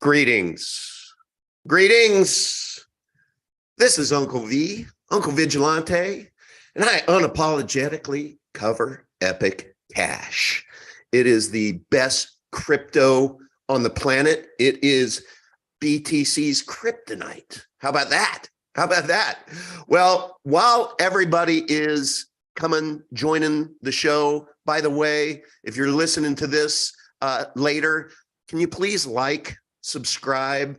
Greetings. Greetings. This is Uncle V, Uncle Vigilante, and I unapologetically cover Epic Cash. It is the best crypto on the planet. It is BTC's kryptonite. How about that? How about that? Well, while everybody is joining the show, by the way, if you're listening to this later, can you please subscribe,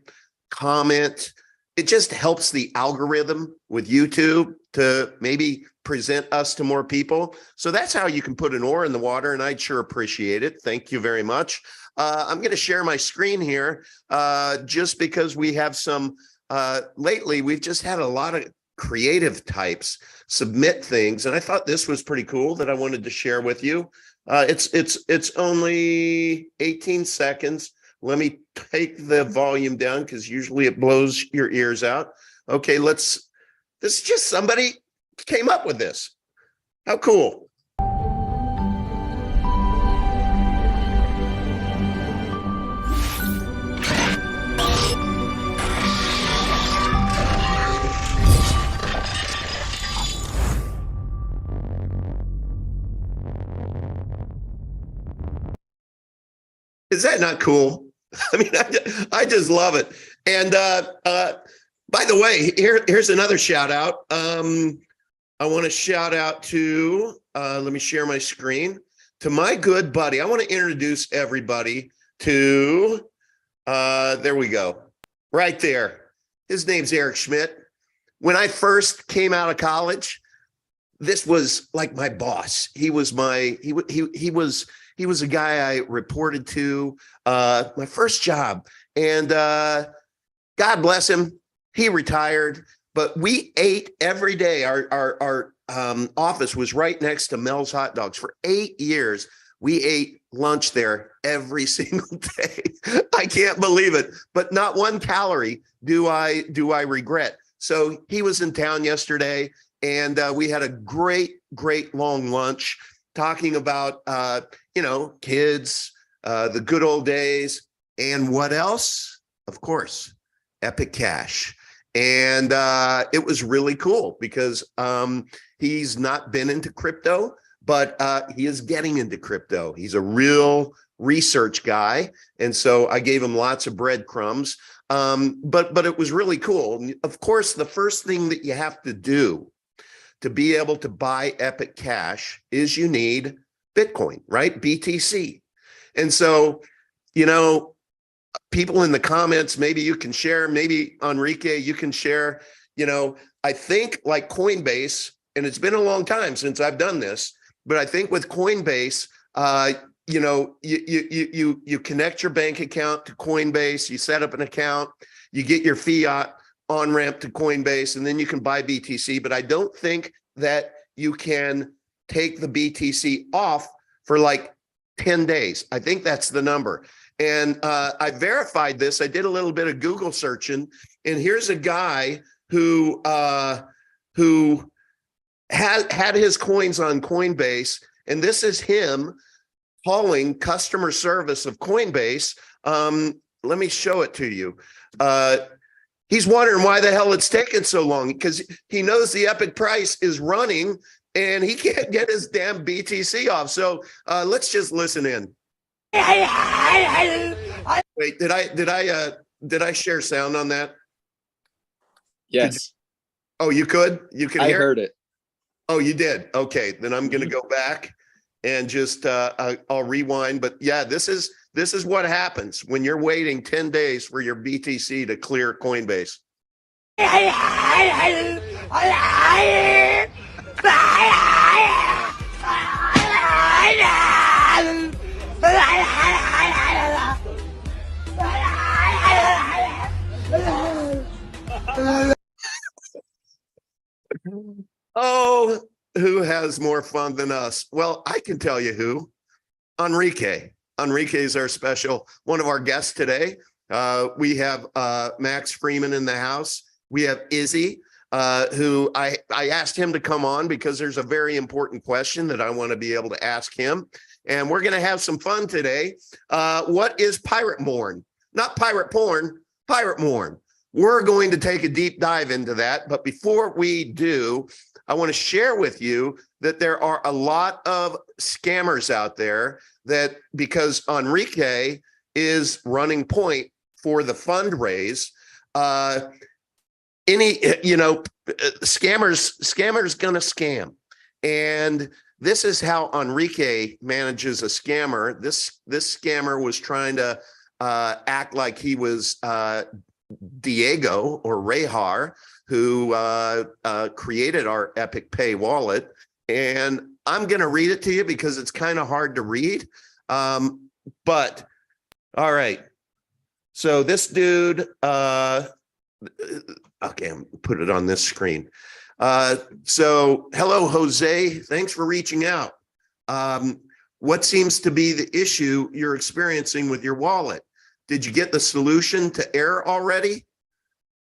comment? It just helps the algorithm with YouTube to maybe present us to more people. So that's how you can put an oar in the water, and I'd sure appreciate it. Thank you very much. I'm going to share my screen here just because we have some, lately we've just had a lot of creative types submit things, and I thought this was pretty cool that I wanted to share with you. It's only 18 seconds. Let me take the volume down because usually it blows your ears out. Okay, this is just somebody came up with this. How cool. Is that not cool? I mean, I just love it. And by the way, here's another shout out. I want to shout out to, let me share my screen, to my good buddy. I want to introduce everybody to, there we go, right there. His name's Eric Schmidt. When I first came out of college, this was like my boss. He was he was a guy I reported to, my first job, and God bless him, he retired, but we ate every day. Our office was right next to Mel's Hot Dogs. For 8 years, we ate lunch there every single day. I can't believe it, but not one calorie do I regret. So he was in town yesterday, and we had a great long lunch talking about kids, the good old days, and what else? Of course, Epic Cash. And it was really cool because he's not been into crypto, but he is getting into crypto. He's a real research guy. And so I gave him lots of breadcrumbs. But it was really cool. Of course, the first thing that you have to do to be able to buy Epic Cash is you need Bitcoin, right? BTC. And so, people in the comments, maybe you can share, maybe Enrique, you can share, I think like Coinbase, and it's been a long time since I've done this, but I think with Coinbase, you connect your bank account to Coinbase, you set up an account, you get your fiat on ramp to Coinbase, and then you can buy BTC. But I don't think that you can take the BTC off for like 10 days. I think that's the number. And I verified this. I did a little bit of Google searching, and here's a guy who had his coins on Coinbase, and this is him calling customer service of Coinbase. Let me show it to you. He's wondering why the hell it's taking so long, because he knows the Epic price is running and he can't get his damn BTC off. So let's just listen in. Wait, did I share sound on that? Yes. Oh, you could? You can hear? I heard it. Oh, you did? Okay, then I'm going to go back and just I'll rewind. But yeah, this is what happens when you're waiting 10 days for your BTC to clear Coinbase. Oh, who has more fun than us? Well, I can tell you who. Enrique. Enrique is our one of our guests today. We have Max Freeman in the house. We have Izzy, who I asked him to come on because there's a very important question that I want to be able to ask him. And we're going to have some fun today. What is Pirate Mourn? not pirate porn, pirate Mourn. We're going to take a deep dive into that. But before we do, I want to share with you that there are a lot of scammers out there that, because Enrique is running point for the fundraise, scammers gonna scam. And this is how Enrique manages a scammer. This scammer was trying to act like he was Diego or ARRR, who created our Epic Pay wallet. And I'm going to read it to you because it's kind of hard to read. But all right. So this dude, okay, I'm put it on this screen. So hello, Jose. Thanks for reaching out. What seems to be the issue you're experiencing with your wallet? Did you get the solution to error already?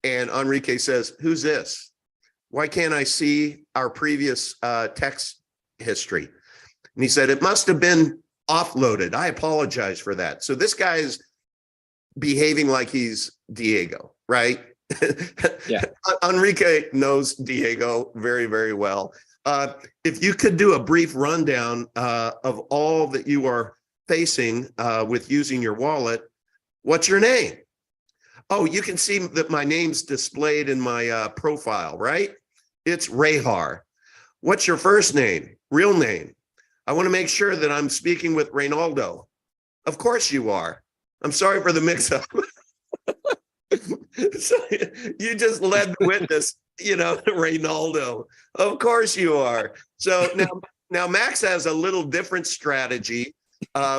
And Enrique says, who's this? Why can't I see our previous text history? And he said, it must have been offloaded. I apologize for that. So this guy is behaving like he's Diego, right? Yeah. Enrique knows Diego very, very well. If you could do a brief rundown of all that you are facing with using your wallet, what's your name? Oh, you can see that my name's displayed in my profile, right? It's ARRR. What's your first name? Real name? I want to make sure that I'm speaking with Reynaldo. Of course you are. I'm sorry for the mix-up. So you just led the witness, Reynaldo. Of course you are. So now Max has a little different strategy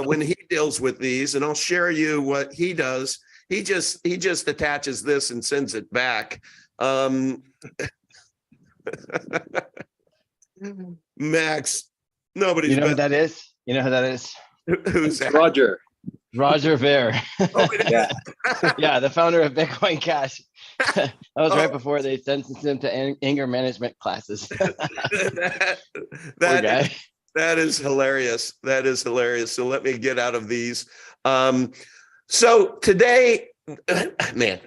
when he deals with these, and I'll share you what he does. He just attaches this and sends it back. Max, nobody's. You know who that is? You know who that is? Who's that? Roger. Roger Ver. Oh, Yeah. Yeah, the founder of Bitcoin Cash. That was right before they sentenced him to anger management classes. That is hilarious. That is hilarious. So let me get out of these. So today, man,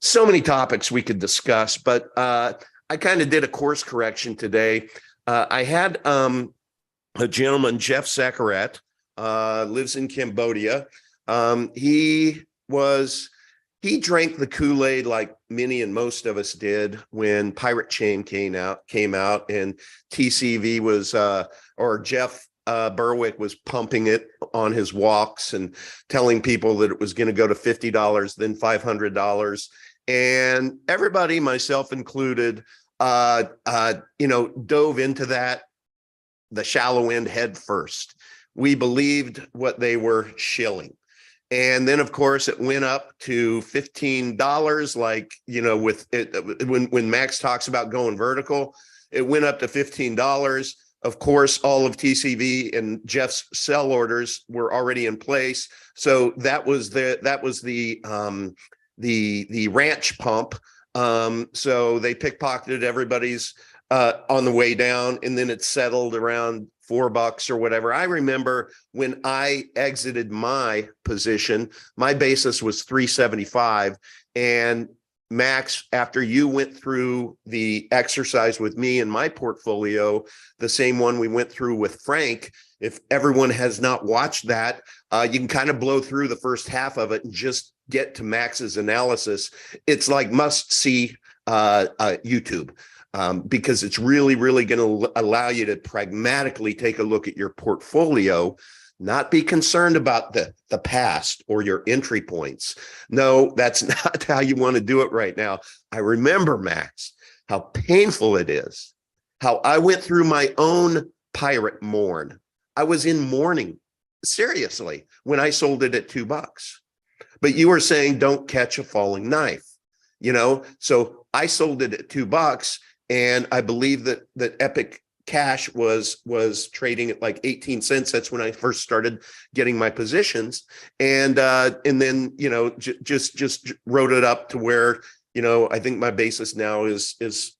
so many topics we could discuss, but I kind of did a course correction today. I had a gentleman, Jeff Sakarat, lives in Cambodia. He drank the Kool-Aid like many and most of us did when Pirate Chain came out, and TCV was, or Jeff Berwick was pumping it on his walks and telling people that it was going to go to $50, then $500. And everybody, myself included, dove into that, the shallow end head first. We believed what they were shilling. And then, of course, it went up to $15, like, with it, when Max talks about going vertical, it went up to $15. Of course, all of TCV and Jeff's sell orders were already in place. So that was the ranch pump. So they pickpocketed everybody's on the way down, and then it settled around $4 or whatever. I remember when I exited my position, my basis was 375. And Max, after you went through the exercise with me in my portfolio, the same one we went through with Frank, if everyone has not watched that, you can kind of blow through the first half of it and just get to Max's analysis. It's like must see YouTube. Because it's really, really going to allow you to pragmatically take a look at your portfolio, not be concerned about the past or your entry points. No, that's not how you want to do it right now. I remember, Max, how painful it is, how I went through my own pirate mourn. I was in mourning, seriously, when I sold it at $2. But you were saying don't catch a falling knife, so I sold it at $2. And I believe that Epic Cash was trading at like 18 cents. That's when I first started getting my positions. And then, just wrote it up to where, I think my basis now is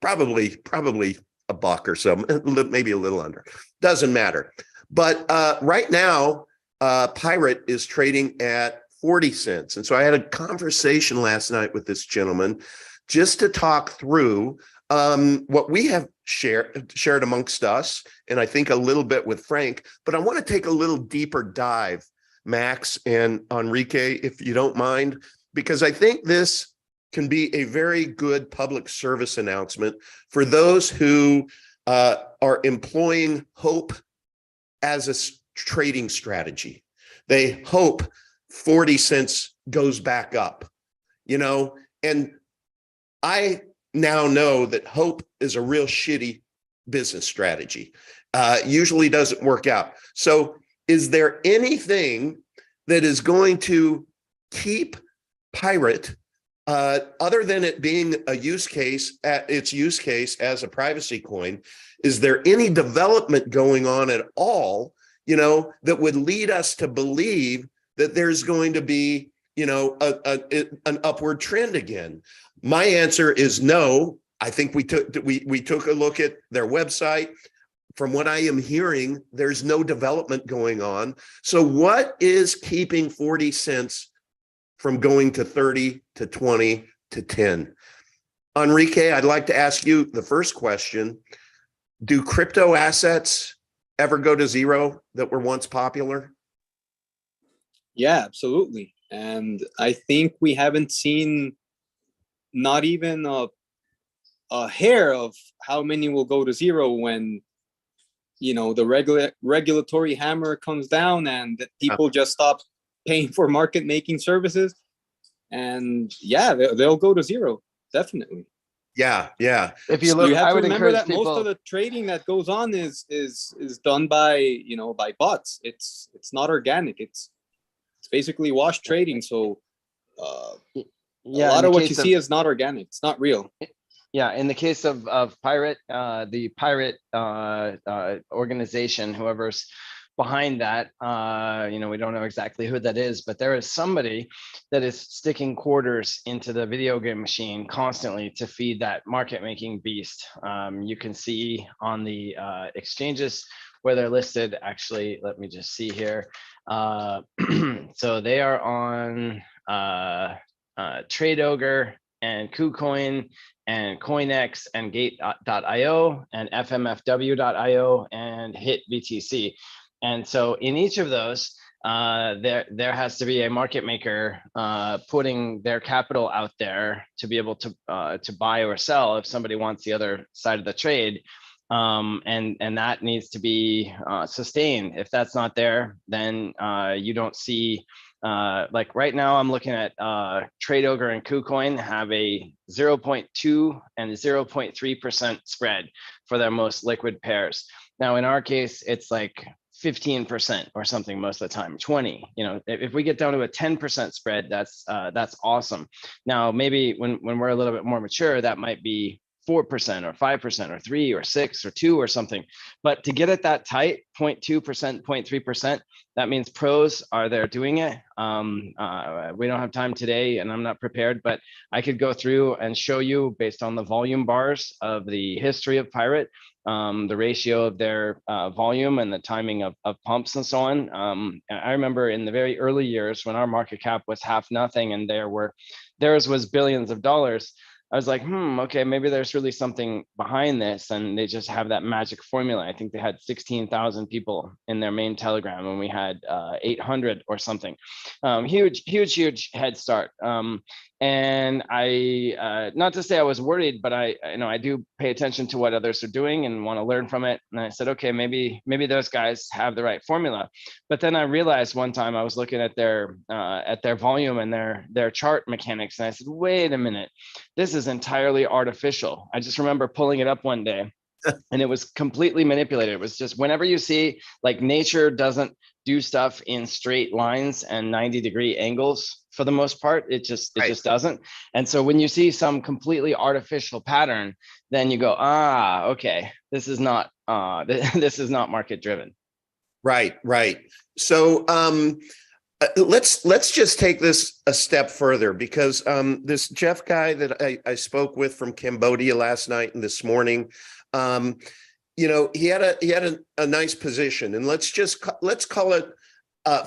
probably $1 or so, maybe a little under. Doesn't matter. But right now, Pirate is trading at 40 cents. And so I had a conversation last night with this gentleman just to talk through what we have shared amongst us, and I think a little bit with Frank, but I want to take a little deeper dive, Max and Enrique, if you don't mind, because I think this can be a very good public service announcement for those who are employing hope as a trading strategy. They hope 40 cents goes back up, and I now know that hope is a real shitty business strategy. Usually doesn't work out. So is there anything that is going to keep Pirate, other than it being a use case, its use case as a privacy coin, is there any development going on at all, that would lead us to believe that there's going to be, an upward trend again? My answer is no. I think we took a look at their website. From what I am hearing, there's no development going on. So what is keeping 40 cents from going to 30 to 20 to 10? Enrique, I'd like to ask you the first question. Do crypto assets ever go to zero that were once popular? Yeah, absolutely. And I think we haven't seen not even a hair of how many will go to zero when, the regulatory hammer comes down and that people just stop paying for market making services. And yeah, they'll go to zero. Definitely. Yeah. If you look, You have I to would remember encourage that most people. of the trading that goes on is done by by bots. It's not organic. It's basically wash trading. So a lot of what you see is not organic. It's not real. Yeah, in the case of Pirate, the Pirate organization, whoever's behind that, we don't know exactly who that is, but there is somebody that is sticking quarters into the video game machine constantly to feed that market making beast. You can see on the exchanges where they're listed. Actually, let me just see here. So they are on TradeOgre and KuCoin and CoinX and Gate.io and FMFW.io and HitBTC. And so in each of those, there has to be a market maker putting their capital out there to be able to buy or sell if somebody wants the other side of the trade. And that needs to be sustained. If that's not there, then you don't see, like right now I'm looking at TradeOgre and KuCoin have a 0.2 and 0.3% spread for their most liquid pairs. Now in our case, it's like 15% or something most of the time, 20. If we get down to a 10% spread, that's awesome. Now maybe when we're a little bit more mature, that might be 4% or 5% or 3 or 6 or 2 or something. But to get it that tight, 0.2%, 0.3%, that means pros are there doing it. We don't have time today and I'm not prepared, but I could go through and show you based on the volume bars of the history of Pirate, the ratio of their volume and the timing of pumps and so on. I remember in the very early years when our market cap was half nothing and theirs was billions of dollars. I was like, okay, maybe there's really something behind this. And they just have that magic formula. I think they had 16,000 people in their main Telegram and we had 800 or something. Huge head start. And I, not to say I was worried, but I do pay attention to what others are doing and want to learn from it. And I said, okay, maybe those guys have the right formula. But then I realized one time I was looking at their volume and their chart mechanics. And I said, wait a minute, this is entirely artificial. I just remember pulling it up one day and it was completely manipulated. It was just whenever you see like nature doesn't do stuff in straight lines and 90-degree angles for the most part, it just doesn't. And so when you see some completely artificial pattern, then you go, okay, this is not market driven. Right. So let's just take this a step further because this Jeff guy that I spoke with from Cambodia last night and this morning, he had a nice position, and let's call it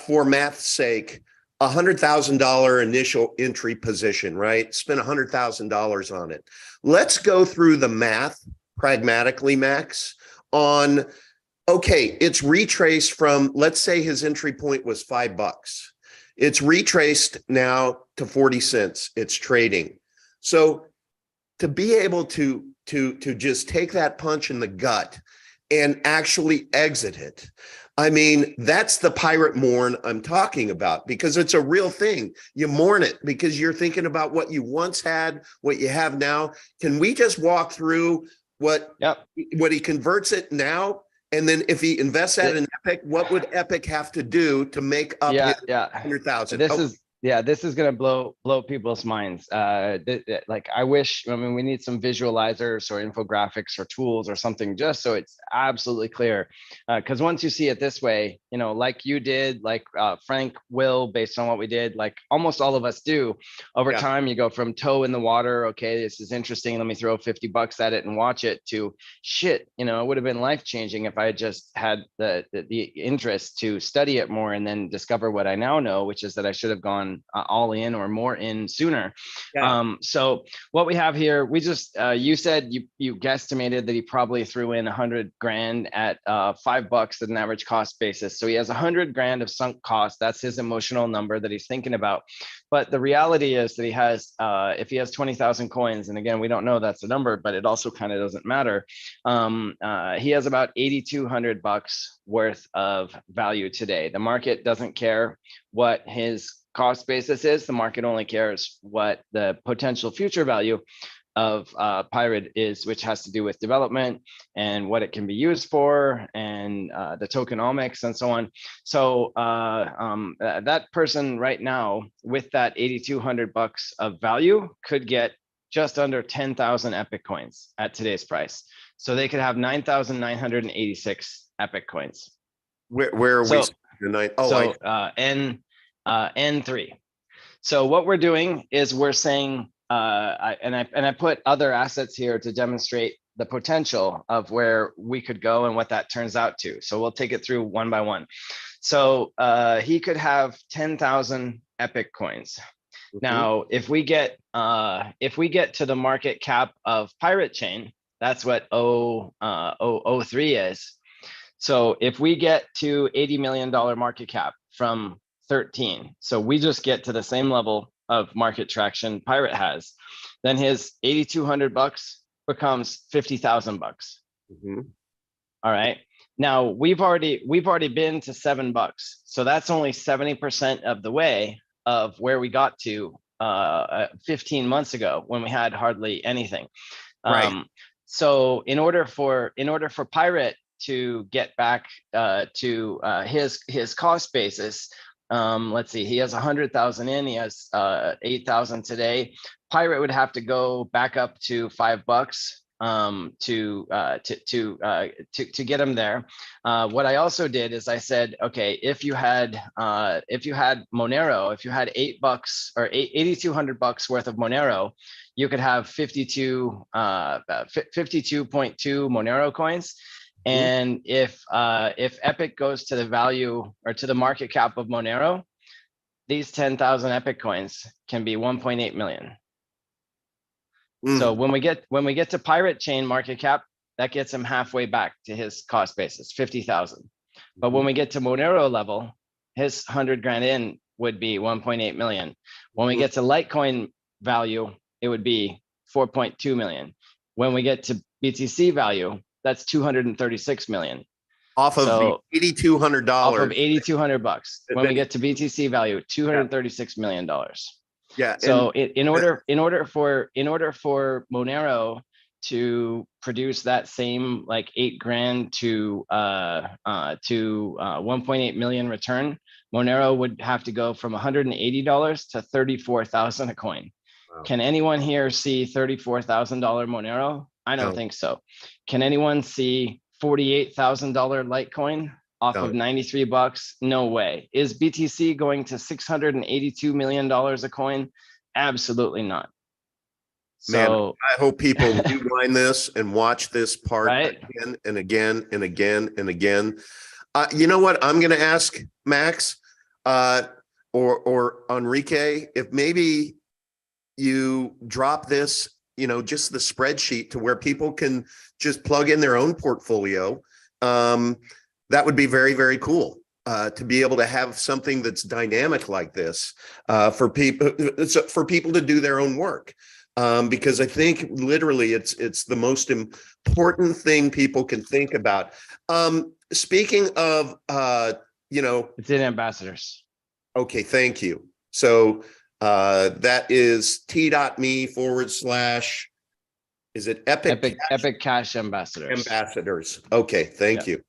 for math's sake $100,000 initial entry position, right? Spend $100,000 on it. Let's go through the math pragmatically, Max, on, okay, it's retraced from, let's say his entry point was $5. It's retraced now to 40 cents. It's trading. So to be able to just take that punch in the gut and actually exit it, I mean, that's the pirate mourn I'm talking about, because it's a real thing. You mourn it because you're thinking about what you once had, what you have now. Can we just walk through what he converts it now? And then if he invests that in Epic, what would Epic have to do to make up his 100,000? This is going to blow people's minds. Like, I mean, we need some visualizers or infographics or tools or something, just so it's absolutely clear. Because once you see it this way, you know, like you did, like Frank will, based on what we did, like almost all of us do, over time, you go from toe in the water. Okay, this is interesting. Let me throw $50 at it and watch it, to shit. You know, it would have been life-changing if I had just had the interest to study it more and then discover what I now know, which is that I should have gone all in or more in sooner. So what we have here, we just you said you guesstimated that he probably threw in 100 grand at $5 at an average cost basis. So he has 100 grand of sunk cost. That's his emotional number that he's thinking about. But the reality is that he has, if he has 20,000 coins, and again, we don't know that's the number, but it also kind of doesn't matter. He has about $8,200 worth of value today. The market doesn't care what his cost basis is. The market only cares what the potential future value of Pirate is, which has to do with development and what it can be used for, and the tokenomics and so on. So that person right now with that $8,200 of value could get just under 10,000 Epic coins at today's price. So they could have 9,986 Epic coins. Where are we tonight? N3. So what we're doing is we're saying, I put other assets here to demonstrate the potential of where we could go and what that turns out to. So we'll take it through one by one. So he could have 10,000 Epic coins. Now, if we get to the market cap of Pirate Chain, that's what 003 is. So if we get to $80 million market cap from 13, so we just get to the same level of market traction Pirate has, then his $8,200 becomes $50,000. All right. Now we've already been to $7, so that's only 70% of the way of where we got to 15 months ago when we had hardly anything. So in order for Pirate to get back to his cost basis, let's see, he has 100,000 in, he has 8,000 today. Pirate would have to go back up to $5 to get him there. What I also did is I said, okay, if you had Monero, if you had $8 or $8,200 worth of Monero, you could have 52.2 Monero coins. And if Epic goes to the value or to the market cap of Monero, these 10,000 Epic coins can be 1.8 million. So when we get to Pirate Chain market cap, that gets him halfway back to his cost basis, 50,000. But when we get to Monero level, his 100 grand in would be 1.8 million. When we get to Litecoin value, it would be 4.2 million. When we get to BTC value, that's 236 million. Off of $8,200. Off of $8,200. When we get to BTC value, $236 million. Yeah. So in order for Monero to produce that same like 8 grand to 1.8 million return, Monero would have to go from $180 to 34,000 a coin. Wow. Can anyone here see $34,000 Monero? I don't think so. Can anyone see $48,000 Litecoin off of $93? No way. Is BTC going to $682 million a coin? Absolutely not. So, man, I hope people rewind this and watch this part again and again and again and again. You know what I'm going to ask, Max? or Enrique, if maybe you drop this, just the spreadsheet to where people can just plug in their own portfolio, that would be very, very cool. To be able to have something that's dynamic like this for people to do their own work, because I think literally it's the most important thing people can think about. Speaking of, It's in ambassadors. Okay, thank you. So that is t.me / is it Epic Cash ambassadors. ambassadors? Okay, thank you.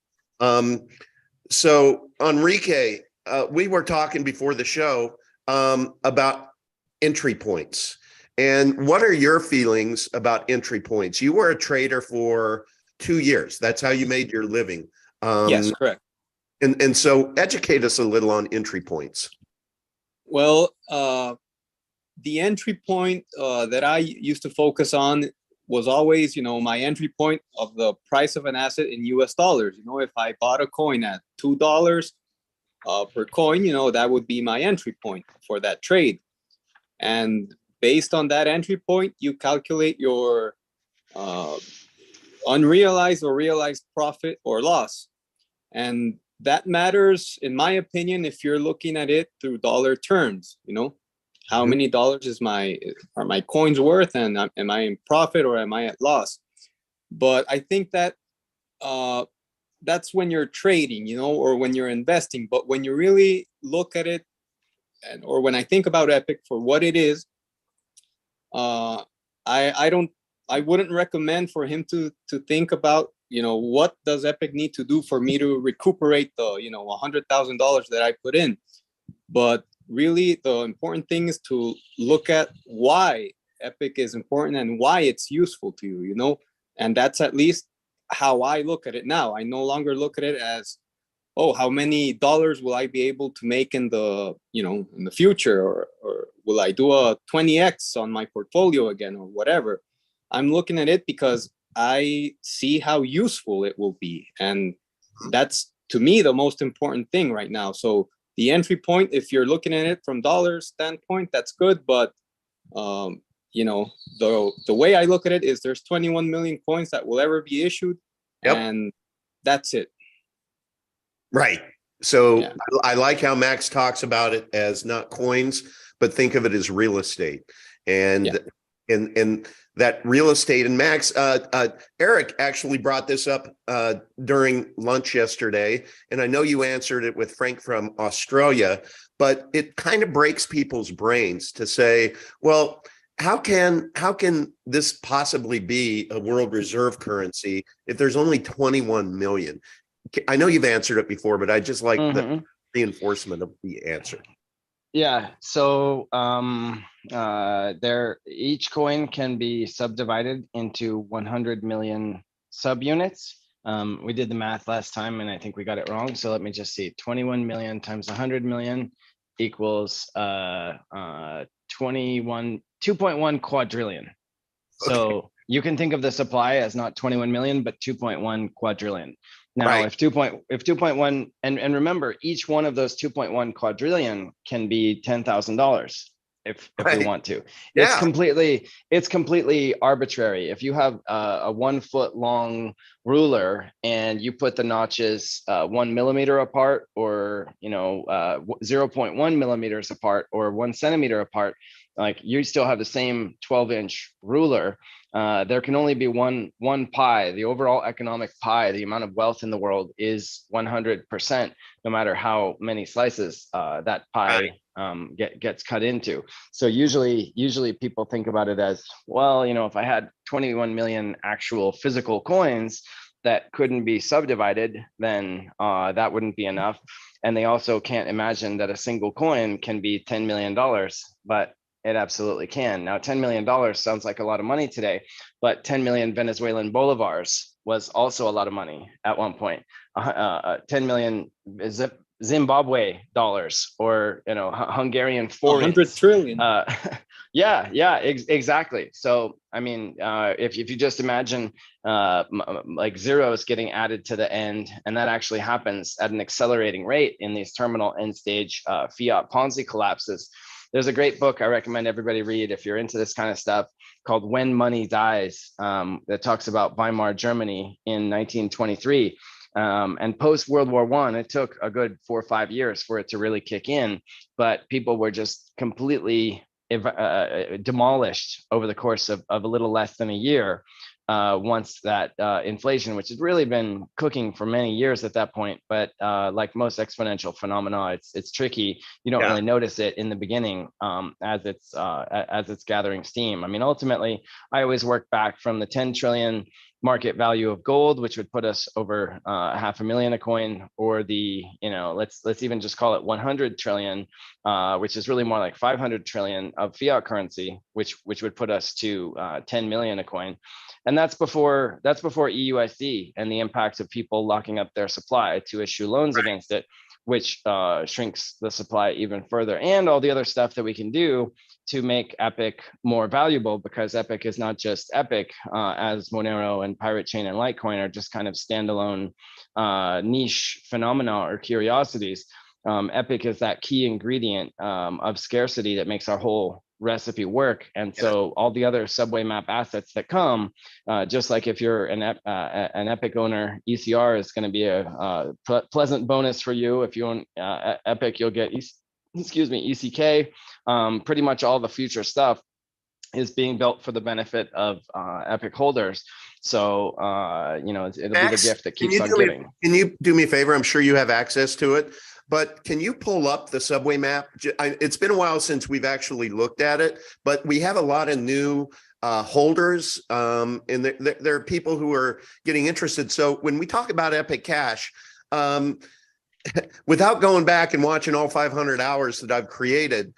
So Enrique, we were talking before the show about entry points. And what are your feelings about entry points? You were a trader for 2 years. That's how you made your living. Yes, correct. And so educate us a little on entry points. Well, the entry point that I used to focus on was always, my entry point of the price of an asset in US dollars. If I bought a coin at $2 per coin, that would be my entry point for that trade. And based on that entry point, you calculate your unrealized or realized profit or loss. And that matters, in my opinion, if you're looking at it through dollar terms. How many dollars are my coins worth, and am I in profit or am I at loss? But I think that that's when you're trading, or when you're investing. But when you really look at it, or when I think about Epic for what it is, I wouldn't recommend for him to think about, what does Epic need to do for me to recuperate the, $100,000 that I put in. But really, the important thing is to look at why Epic is important and why it's useful to you, and that's at least how I look at it now. I no longer look at it as, oh, how many dollars will I be able to make in the, in the future, or will I do a 20x on my portfolio again, or whatever. I'm looking at it because I see how useful it will be. And that's, to me, the most important thing right now. So the entry point, if you're looking at it from dollars standpoint, that's good. But, the way I look at it is there's 21 million coins that will ever be issued. Yep. And that's it. Right. So yeah. I like how Max talks about it as not coins, but think of it as real estate. And that real estate, and Max, Eric actually brought this up during lunch yesterday, and I know you answered it with Frank from Australia, but it kind of breaks people's brains to say, well, how can this possibly be a world reserve currency if there's only 21 million? I know you've answered it before, but I just like the reinforcement of the answer. Yeah, so each coin can be subdivided into 100 million subunits. We did the math last time, and I think we got it wrong. So let me just see. 21 million times 100 million equals 2.1 quadrillion. Okay. So you can think of the supply as not 21 million, but 2.1 quadrillion. Now, right. if 2.1, and remember, each one of those 2.1 quadrillion can be $10,000 if right. we want to. Yeah. It's completely arbitrary. If you have a 1 foot long ruler and you put the notches 1 millimeter apart, or 0.1 millimeters apart, or 1 centimeter apart, like you still have the same 12-inch ruler. There can only be one pie. The overall economic pie, the amount of wealth in the world, is 100%, no matter how many slices that pie gets cut into. So usually people think about it as, well, if I had 21 million actual physical coins that couldn't be subdivided, then that wouldn't be enough. And they also can't imagine that a single coin can be $10 million, but it absolutely can. Now, $10 million sounds like a lot of money today, but 10 million Venezuelan bolivars was also a lot of money at one point. 10 million Zimbabwe dollars, or Hungarian forints. 100 trillion. Yeah, exactly. So, I mean, if you just imagine like zeros getting added to the end, and that actually happens at an accelerating rate in these terminal end stage fiat Ponzi collapses. There's a great book I recommend everybody read if you're into this kind of stuff, called When Money Dies, that talks about Weimar Germany in 1923. And post World War I, it took a good 4 or 5 years for it to really kick in, but people were just completely demolished over the course of a little less than a year, once that inflation, which has really been cooking for many years at that point, but like most exponential phenomena, it's tricky. You don't really notice it in the beginning, as it's gathering steam. I mean, ultimately, I always work back from the 10 trillion market value of gold, which would put us over 500,000 a coin, or the, let's even just call it 100 trillion, which is really more like 500 trillion of fiat currency, which would put us to 10 million a coin. And that's before EUSD and the impacts of people locking up their supply to issue loans against it, which shrinks the supply even further, and all the other stuff that we can do to make Epic more valuable, because Epic is not just Epic, as Monero and Pirate Chain and Litecoin are just kind of standalone niche phenomena or curiosities. Epic is that key ingredient of scarcity that makes our whole recipe work. And so all the other subway map assets that come, just like if you're an Epic owner, ECR is going to be a pleasant bonus for you. If you own Epic, you'll get ECK. Pretty much all the future stuff is being built for the benefit of Epic holders. So it'll be the gift that keeps on giving. Can you do me a favor? I'm sure you have access to it, but can you pull up the subway map? It's been a while since we've actually looked at it, but we have a lot of new holders, and there are people who are getting interested. So when we talk about Epic Cash, without going back and watching all 500 hours that I've created,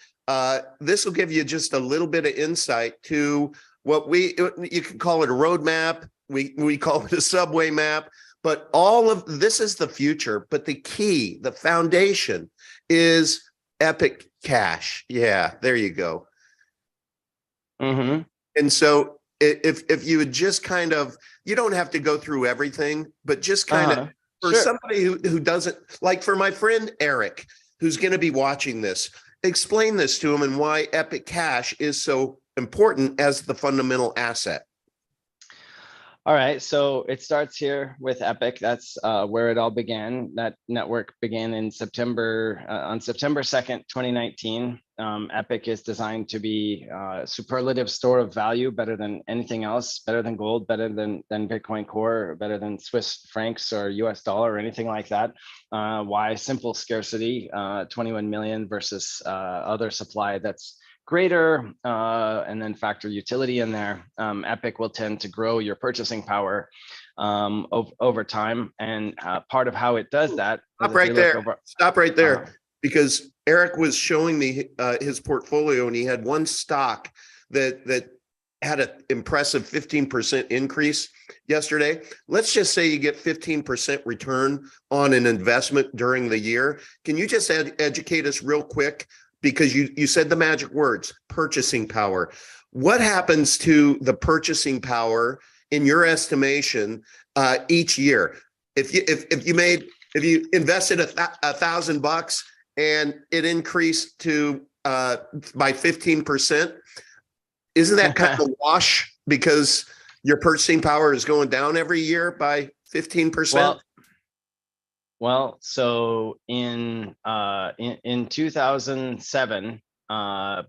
this will give you just a little bit of insight to what you can call it a roadmap. We call it a subway map, but all of this is the future. But the key, the foundation, is Epic Cash. Yeah, there you go. Mm-hmm. And so if you would just kind of, you don't have to go through everything, but just kind of, for somebody who doesn't, like for my friend Eric, who's going to be watching this, explain this to him and why Epic Cash is so important as the fundamental asset. All right, so it starts here with Epic. That's where it all began. That network began in September, on September 2nd, 2019. Epic is designed to be a superlative store of value, better than anything else, better than gold, better than Bitcoin Core, better than Swiss francs or US dollar or anything like that. Why? Simple scarcity, 21 million versus other supply that's greater, and then factor utility in there. Epic will tend to grow your purchasing power over time. And part of how it does that. Stop right there. Because Eric was showing me his portfolio, and he had one stock that had an impressive 15% increase yesterday. Let's just say you get 15% return on an investment during the year. Can you just educate us real quick? Because you said the magic words, purchasing power. What happens to the purchasing power in your estimation each year? If you invested $1,000 and it increased to by 15%, isn't that kind of a wash because your purchasing power is going down every year by 15%? Well, so in 2007,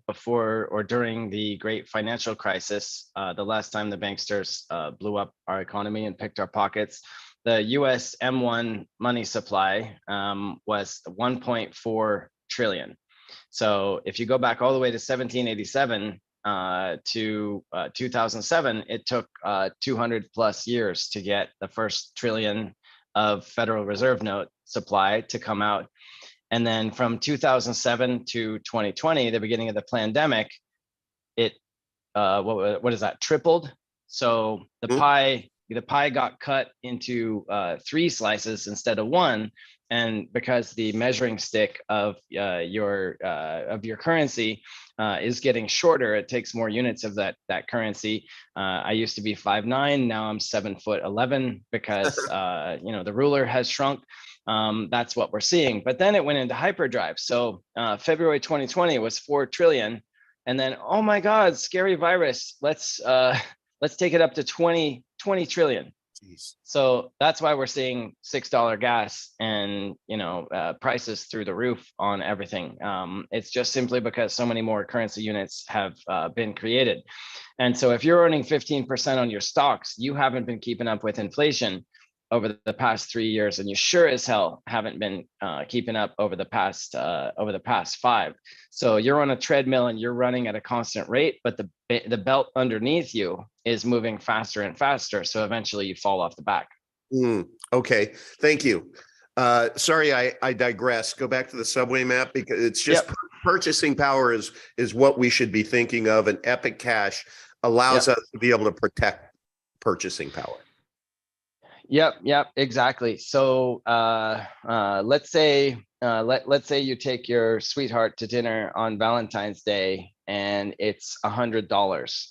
before or during the great financial crisis, the last time the banksters blew up our economy and picked our pockets, the US M1 money supply was 1.4 trillion. So if you go back all the way to 1787 to 2007, it took 200 plus years to get the first trillion of Federal Reserve note supply to come out. And then from 2007 to 2020, the beginning of the pandemic, it, what is that, tripled? So the pie got cut into 3 slices instead of 1. And because the measuring stick of your currency is getting shorter, it takes more units of that currency. I used to be 5'9", now I'm 7'11" because the ruler has shrunk. That's what we're seeing. But then it went into hyperdrive. So February 2020 was 4 trillion. And then, oh my God, scary virus. Let's take it up to 20 trillion. Jeez. So that's why we're seeing $6 gas and prices through the roof on everything. It's just simply because so many more currency units have been created. And so if you're earning 15% on your stocks, you haven't been keeping up with inflation over the past 3 years, and you sure as hell haven't been keeping up over the past 5. So you're on a treadmill and you're running at a constant rate, but the belt underneath you is moving faster and faster. So eventually you fall off the back. Okay, thank you. Sorry, I digress. Go back to the subway map, because it's just purchasing power is what we should be thinking of, and Epic Cash allows us to be able to protect purchasing power. Yep, exactly. So let's say you take your sweetheart to dinner on Valentine's Day and it's $100.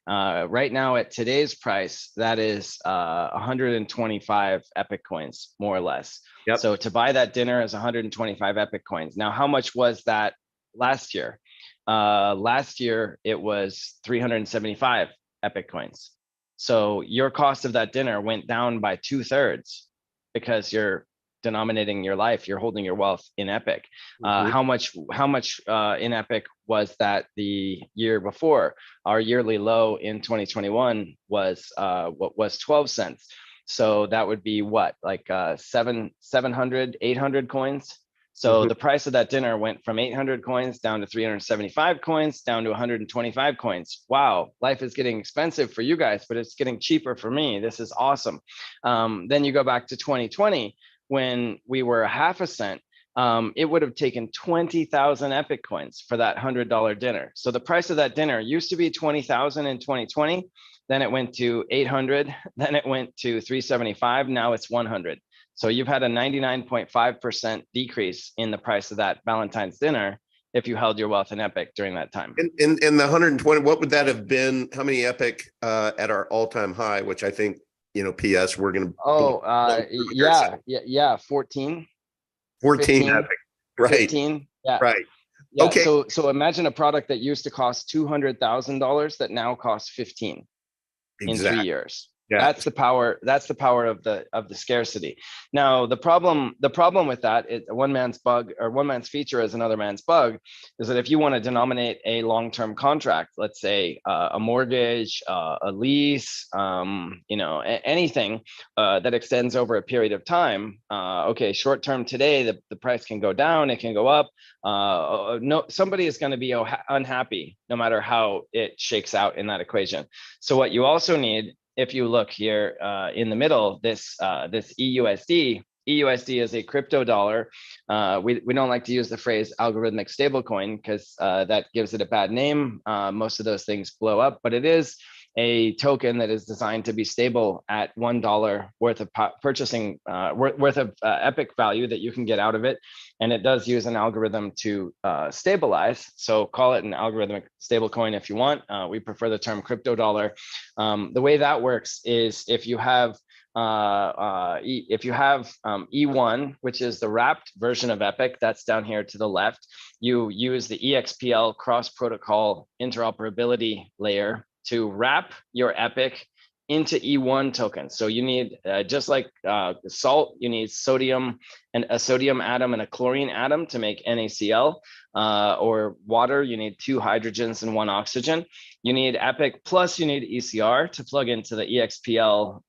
Right now at today's price, that is 125 Epic coins, more or less. Yep. So to buy that dinner is 125 Epic coins. Now, how much was that last year? Last year it was 375 Epic coins. So your cost of that dinner went down by 2/3 because you're denominating your life, you're holding your wealth in Epic. How much in Epic was that the year before? Our yearly low in 2021 was 12 cents. So that would be what, like 700, 800 coins. So the price of that dinner went from 800 coins down to 375 coins, down to 125 coins. Wow, life is getting expensive for you guys, but it's getting cheaper for me. This is awesome. Then you go back to 2020 when we were ½ cent. It would have taken 20,000 Epic coins for that $100 dinner. So the price of that dinner used to be 20,000 in 2020. Then it went to 800. Then it went to 375. Now it's 100. So you've had a 99.5% decrease in the price of that Valentine's dinner if you held your wealth in Epic during that time. In the 120, what would that have been? How many Epic at our all-time high, which I think, PS, we're going to. 14. 14 15, Epic, right? 15, yeah. Right. Yeah, okay. So imagine a product that used to cost $200,000 that now costs 15 in 3 years. Yeah. That's the power of the scarcity. Now, the problem with that is one man's bug, or one man's feature is another man's bug, is that if you want to denominate a long-term contract, let's say a mortgage, a lease, anything that extends over a period of time. Okay, short-term today, the price can go down, it can go up. Somebody is going to be unhappy no matter how it shakes out in that equation. So what you also need, if you look here in the middle, this EUSD is a crypto dollar. We don't like to use the phrase algorithmic stablecoin because that gives it a bad name. Most of those things blow up, but it is a token that is designed to be stable at $1 worth of purchasing worth of Epic value that you can get out of it. And it does use an algorithm to stabilize. So call it an algorithmic stablecoin if you want. We prefer the term crypto dollar. The way that works is if you have E1, which is the wrapped version of Epic, that's down here to the left, you use the EXPL cross protocol interoperability layer to wrap your Epic into E1 tokens. So you need, just like salt, you need sodium and a sodium atom and a chlorine atom to make NaCl, or water, you need 2 hydrogens and 1 oxygen. You need Epic plus you need ECR to plug into the EXPL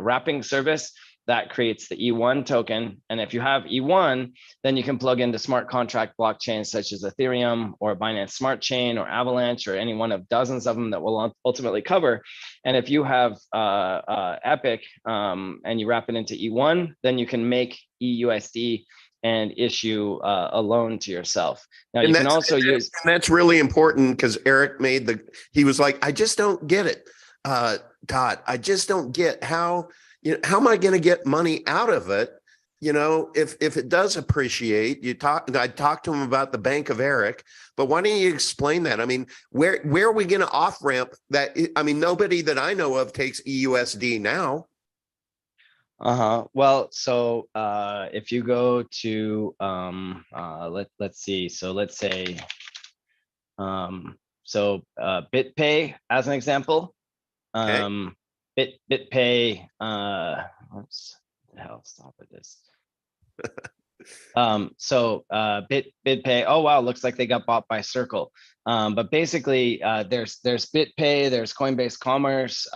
wrapping service. That creates the E1 token. And if you have E1, then you can plug into smart contract blockchains such as Ethereum or Binance Smart Chain or Avalanche or any one of dozens of them that we'll ultimately cover. And if you have Epic and you wrap it into E1, then you can make EUSD and issue a loan to yourself. Now you can also use. And that's really important because Eric he was like, I just don't get it, Todd. I just don't get how am I going to get money out of it? if it does appreciate, I talked to him about the Bank of Eric, but why don't you explain that? I mean, where are we going to off ramp that? I mean, nobody that I know of takes EUSD now. Well, so if you go to let's see. So let's say BitPay as an example. Okay. BitPay. Oops, the hell, stop with this. BitPay. Oh wow, looks like they got bought by Circle. But basically, there's BitPay, there's Coinbase Commerce,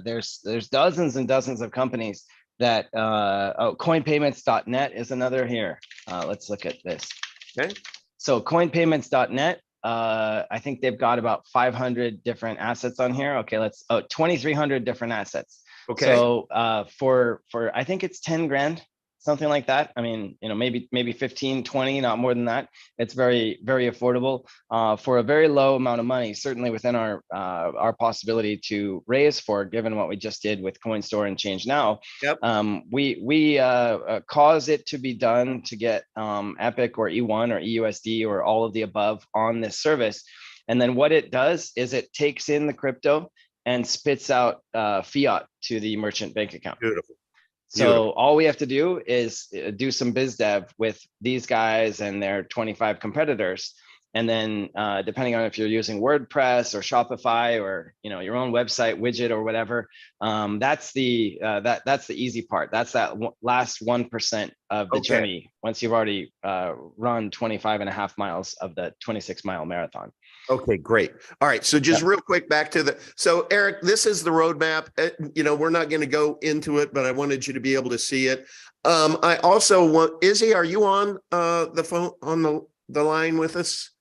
there's dozens and dozens of companies that coinpayments.net is another here. Let's look at this. Okay. So coinpayments.net, I think they've got about 500 different assets on here. Okay, 2,300 different assets. Okay. So for I think it's 10 grand, something like that. I mean, maybe 15, 20, not more than that. It's very, very affordable for a very low amount of money, certainly within our possibility to raise for, given what we just did with CoinStore and Change Now. Yep. We cause it to be done to get Epic or E1 or EUSD or all of the above on this service. And then what it does is it takes in the crypto and spits out fiat to the merchant bank account. Beautiful. So all we have to do is do some biz dev with these guys and their 25 competitors. And then depending on if you're using WordPress or Shopify or your own website widget or whatever, that's the easy part. That's that last 1% of the journey once you've already run 25.5 miles of the 26-mile marathon. Okay, great. All right. So just real quick back to so Eric, this is the roadmap. We're not going to go into it, but I wanted you to be able to see it. I also want, Izzy, are you on the phone, on the line with us?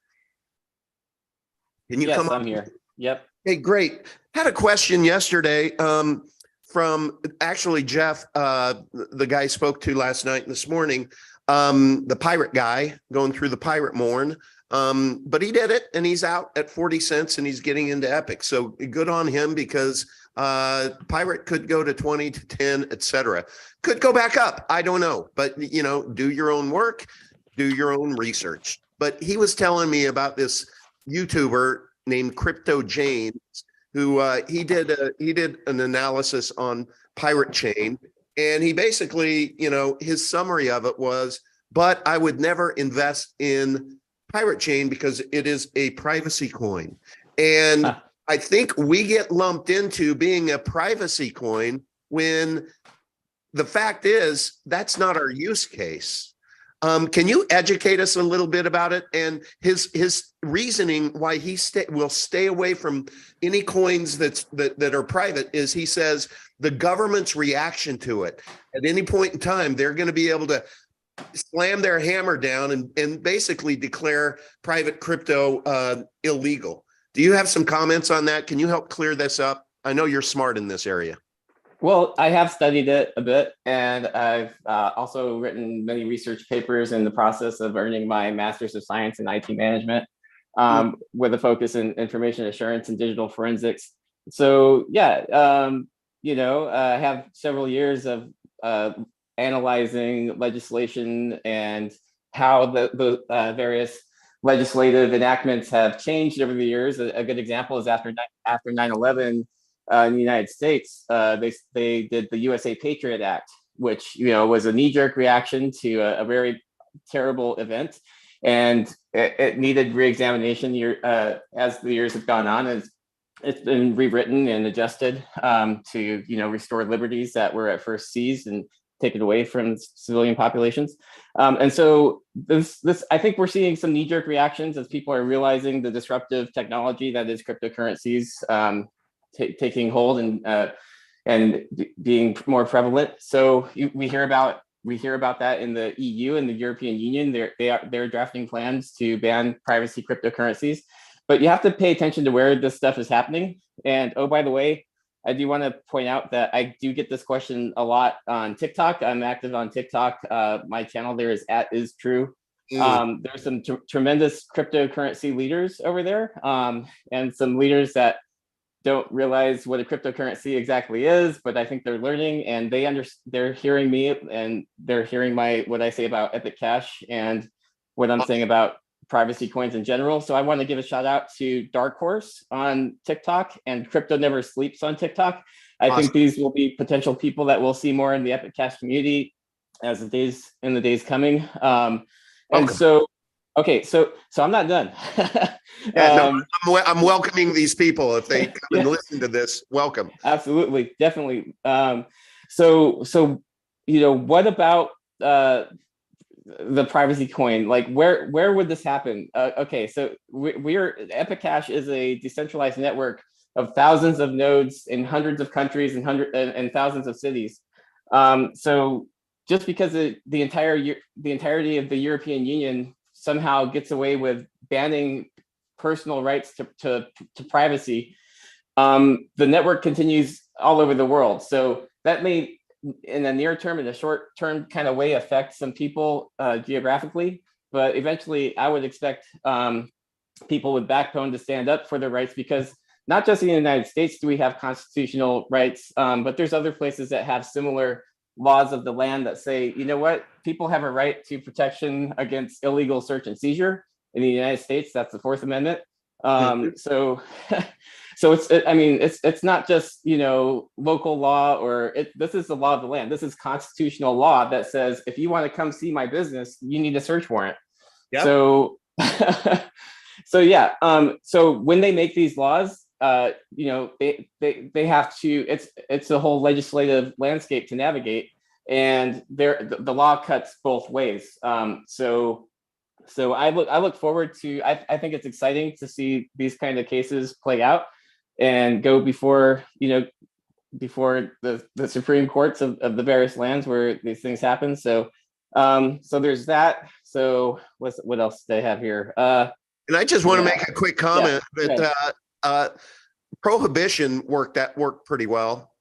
Can you come I'm here. Yep. Hey, great. Had a question yesterday from actually Jeff, the guy I spoke to last night and this morning, the pirate guy going through the pirate Mourn. But he did it and he's out at 40 cents and he's getting into Epic. So good on him, because pirate could go to 20 to 10, etc. Could go back up. I don't know, but do your own work, do your own research. But he was telling me about this YouTuber named Crypto James, who he did an analysis on Pirate Chain. And he basically, his summary of it was, but I would never invest in Pirate Chain because it is a privacy coin. And I think we get lumped into being a privacy coin when the fact is that's not our use case. Can you educate us a little bit about it and his reasoning why he will stay away from any coins that are private? Is he says the government's reaction to it at any point in time, they're going to be able to slam their hammer down and basically declare private crypto illegal. Do you have some comments on that? Can you help clear this up? I know you're smart in this area. Well, I have studied it a bit, and I've also written many research papers in the process of earning my Master's of Science in IT Management, with a focus in information assurance and digital forensics. So yeah, I have several years of analyzing legislation and how the various legislative enactments have changed over the years. A good example is after 9/11 in the United States, they did the USA Patriot Act, which was a knee-jerk reaction to a very terrible event, and it needed re-examination as the years have gone on. It's been rewritten and adjusted to restore liberties that were at first seized and taken away from civilian populations. And so this I think we're seeing some knee-jerk reactions as people are realizing the disruptive technology that is cryptocurrencies taking hold and being more prevalent. So we hear about that in the EU and the European Union. They're drafting plans to ban privacy cryptocurrencies. But you have to pay attention to where this stuff is happening. And oh, by the way, I do want to point out that I do get this question a lot on TikTok. I'm active on TikTok. My channel there is @istrue. There's some tremendous cryptocurrency leaders over there, and some leaders that don't realize what a cryptocurrency exactly is, but I think they're learning, and they're hearing me, and they're hearing what I say about Epic Cash and what I'm saying about privacy coins in general. So I want to give a shout out to Dark Horse on TikTok and Crypto Never Sleeps on TikTok. I think these will be potential people that we'll see more in the Epic Cash community as the days coming. And so, okay, so I'm not done. Yeah, no, I'm welcoming these people. If they come and Yeah. listen to this, welcome. Absolutely, definitely. So what about the privacy coin? Like, where would this happen? Okay, so we're Epic Cash is a decentralized network of thousands of nodes in hundreds of countries and thousands of cities. So just because the entirety of the European Union somehow gets away with banning personal rights to privacy, the network continues all over the world. So that may, in the near term, in a short term kind of way, affect some people geographically. But eventually, I would expect people with backbone to stand up for their rights, because not just in the United States do we have constitutional rights, but there's other places that have similar laws of the land that say, you know what, people have a right to protection against illegal search and seizure. In the United States, that's the Fourth Amendment. So it's not just, local law, or this is the law of the land. This is constitutional law that says, if you want to come see my business, you need a search warrant. Yep. So so when they make these laws, they have to, it's a whole legislative landscape to navigate, and the law cuts both ways. So I look forward to, I think it's exciting to see these kind of cases play out and go before the Supreme Courts of the various lands where these things happen. So there's that. So what else do I have here? And I just want to make a quick comment that prohibition worked pretty well.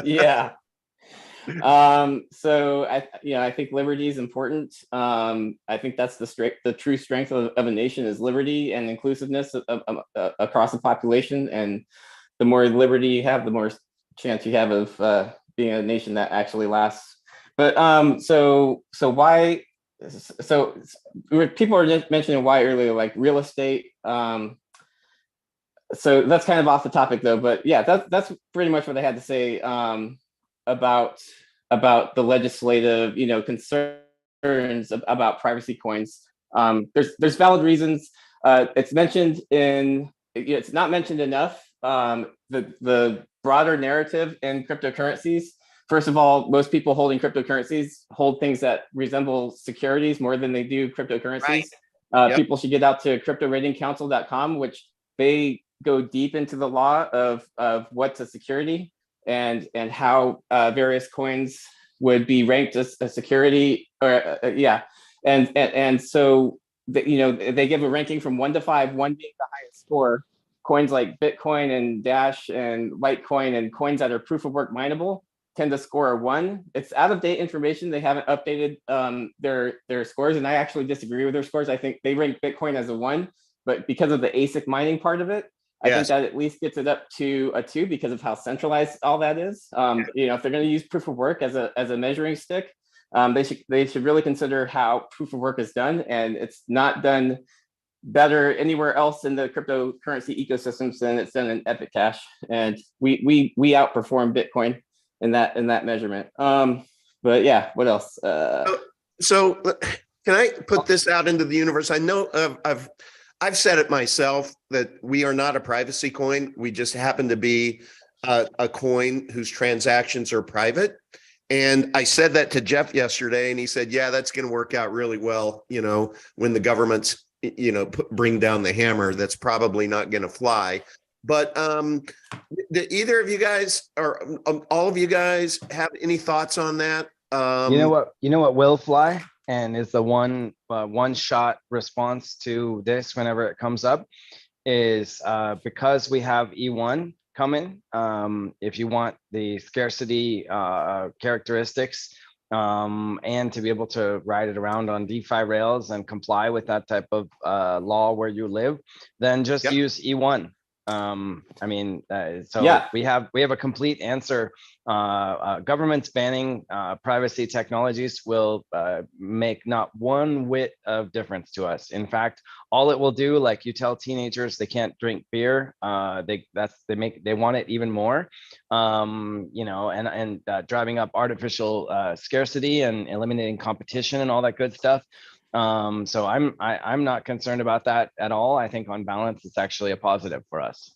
Yeah. So I think liberty is important. I think that's the true strength of a nation is liberty and inclusiveness across the population. And the more liberty you have, the more chance you have of being a nation that actually lasts. But so people were just mentioning why earlier, like real estate. So that's kind of off the topic though, but yeah, that's pretty much what I had to say about the legislative, concerns about privacy coins. There's valid reasons. It's mentioned it's not mentioned enough. The broader narrative in cryptocurrencies. First of all, most people holding cryptocurrencies hold things that resemble securities more than they do cryptocurrencies. Right. People should get out to cryptoratingcouncil.com, which they go deep into the law of what's a security and how various coins would be ranked as a security, or and so they give a ranking from 1 to 5, 1 being the highest score. Coins like Bitcoin and Dash and Litecoin and coins that are proof of work mineable tend to score a 1. It's out of date information. They haven't updated their scores, and I actually disagree with their scores. I think they rank Bitcoin as a 1, but because of the ASIC mining part of it, I think that at least gets it up to a 2 because of how centralized all that is. If they're going to use proof of work as a measuring stick, they should really consider how proof of work is done, and it's not done better anywhere else in the cryptocurrency ecosystems than it's done in Epic Cash, and we outperform Bitcoin in that measurement. But yeah, what else? So can I put this out into the universe? I know I've said it myself that we are not a privacy coin. We just happen to be a coin whose transactions are private. And I said that to Jeff yesterday, and he said, yeah, that's going to work out really well. When the government's, bring down the hammer, that's probably not going to fly. But do either of you guys or all of you guys have any thoughts on that? You know what will fly? And is the one-shot response to this whenever it comes up is because we have E1 coming. If you want the scarcity characteristics and to be able to ride it around on DeFi rails and comply with that type of law where you live, then just use E1. I mean, so Yeah. we have a complete answer. Governments banning privacy technologies will make not one whit of difference to us. In fact, all it will do, like you tell teenagers they can't drink beer, they want it even more. You know, and driving up artificial scarcity and eliminating competition and all that good stuff. So I'm not concerned about that at all. I think on balance, it's actually a positive for us.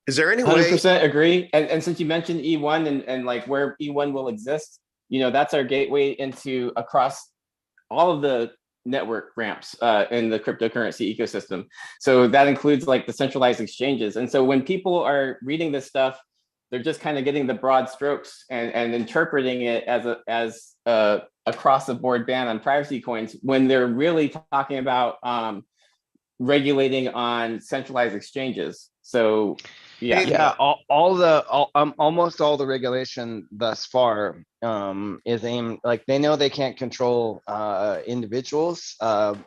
Is there any way? 100% agree. And since you mentioned E1 and like where E1 will exist, you know, that's our gateway into across all of the network ramps in the cryptocurrency ecosystem. So that includes like the centralized exchanges. And so when people are reading this stuff, they're just kind of getting the broad strokes and interpreting it as a across the board ban on privacy coins when they're really talking about regulating on centralized exchanges. So yeah, almost all the regulation thus far is aimed, like they know they can't control individuals.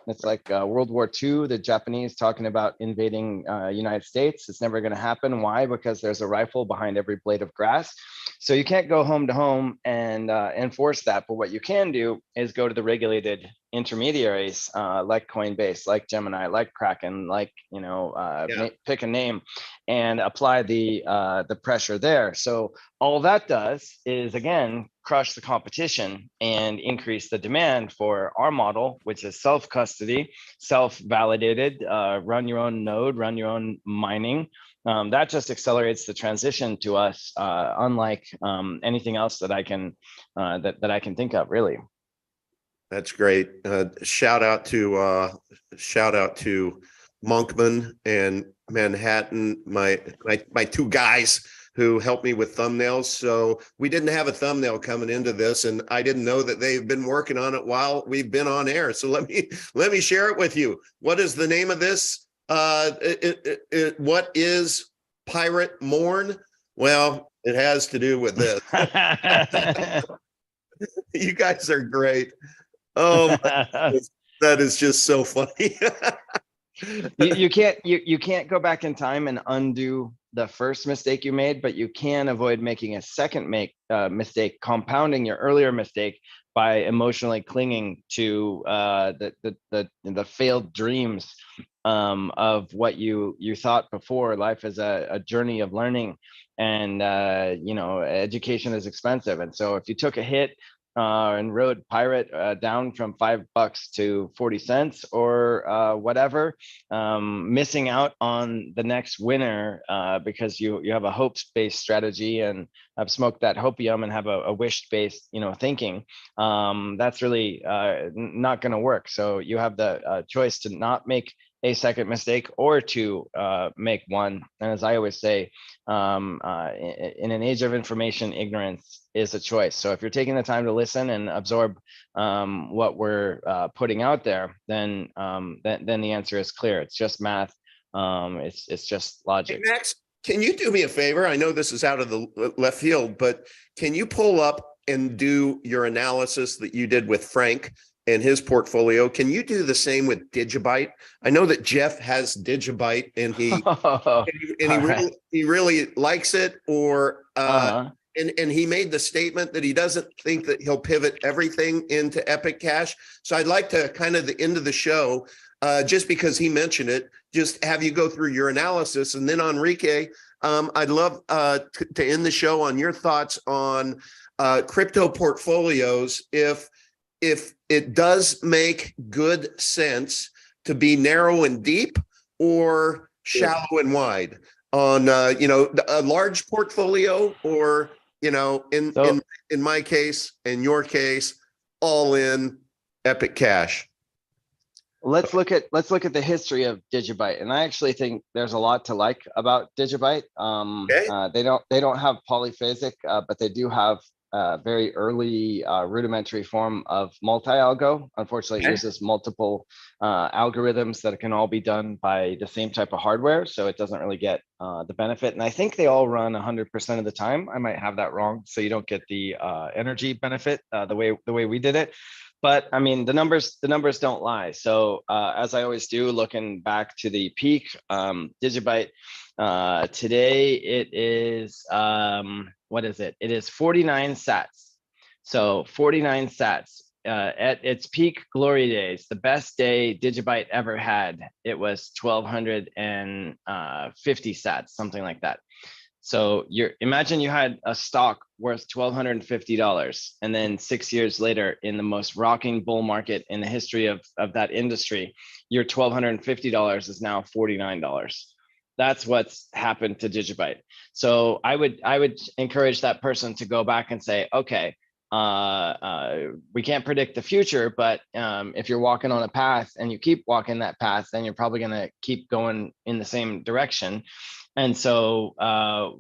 It's like World War II, the Japanese talking about invading United States. It's never going to happen. Why? Because there's a rifle behind every blade of grass. So you can't go home to home and enforce that. But what you can do is go to the regulated intermediaries like Coinbase, like Gemini, like Kraken, like, you know, pick a name, and apply the pressure there. So all that does is, again, crush the competition and increase the demand for our model, which is self-custody, self-validated, run your own node, run your own mining. That just accelerates the transition to us, unlike anything else that I can that I can think of, really. That's great. Shout out to Monkman and Manhattan, my two guys who helped me with thumbnails. So we didn't have a thumbnail coming into this, and I didn't know that they've been working on it while we've been on air. So let me share it with you. What is the name of this? What is Pirate Mourn? Well, it has to do with this. You guys are great. Oh, that is just so funny. you can't go back in time and undo the first mistake you made, but you can avoid making a second mistake, compounding your earlier mistake by emotionally clinging to the failed dreams of what you thought before. Life is a journey of learning, and you know, education is expensive. And so if you took a hit and rode Pirate down from $5 to 40 cents or whatever, missing out on the next winner because you have a hopes-based strategy and have smoked that hopium and have a wish-based, you know, thinking, that's really not going to work. So you have the choice to not make a second mistake or to make one. And as I always say, in an age of information, ignorance is a choice. So if you're taking the time to listen and absorb what we're putting out there, then the answer is clear. It's just math. It's just logic. Hey, Max, can you do me a favor? I know this is out of the left field, but can you pull up and do your analysis that you did with Frank and his portfolio? Can you do the same with Digibyte? I know that Jeff has Digibyte, and he really likes it, or and he made the statement that he doesn't think that he'll pivot everything into Epic Cash. So I'd like to kind of the end of the show, just because he mentioned it, just have you go through your analysis, and then Enrique, I'd love to end the show on your thoughts on crypto portfolios. If it does make good sense to be narrow and deep or shallow and wide on, you know, a large portfolio, or, you know, in my case, in your case, all in Epic Cash. Let's look at the history of Digibyte, and I actually think there's a lot to like about Digibyte. They don't have polyphasic, but they do have very early rudimentary form of multi-algo. Unfortunately, it uses multiple algorithms that can all be done by the same type of hardware, so it doesn't really get the benefit. And I think they all run 100% of the time. I might have that wrong, so you don't get the energy benefit the way we did it. But I mean, the numbers don't lie. So as I always do, looking back to the peak, Digibyte today, it is what is it? It is 49 sats. So 49 sats at its peak glory days. The best day Digibyte ever had, it was 1,250 sats, something like that. So imagine you had a stock worth $1,250, and then 6 years later, in the most rocking bull market in the history of that industry, your $1,250 is now $49. That's what's happened to Digibyte. So I would encourage that person to go back and say, okay, we can't predict the future, but if you're walking on a path and you keep walking that path, then you're probably going to keep going in the same direction. And so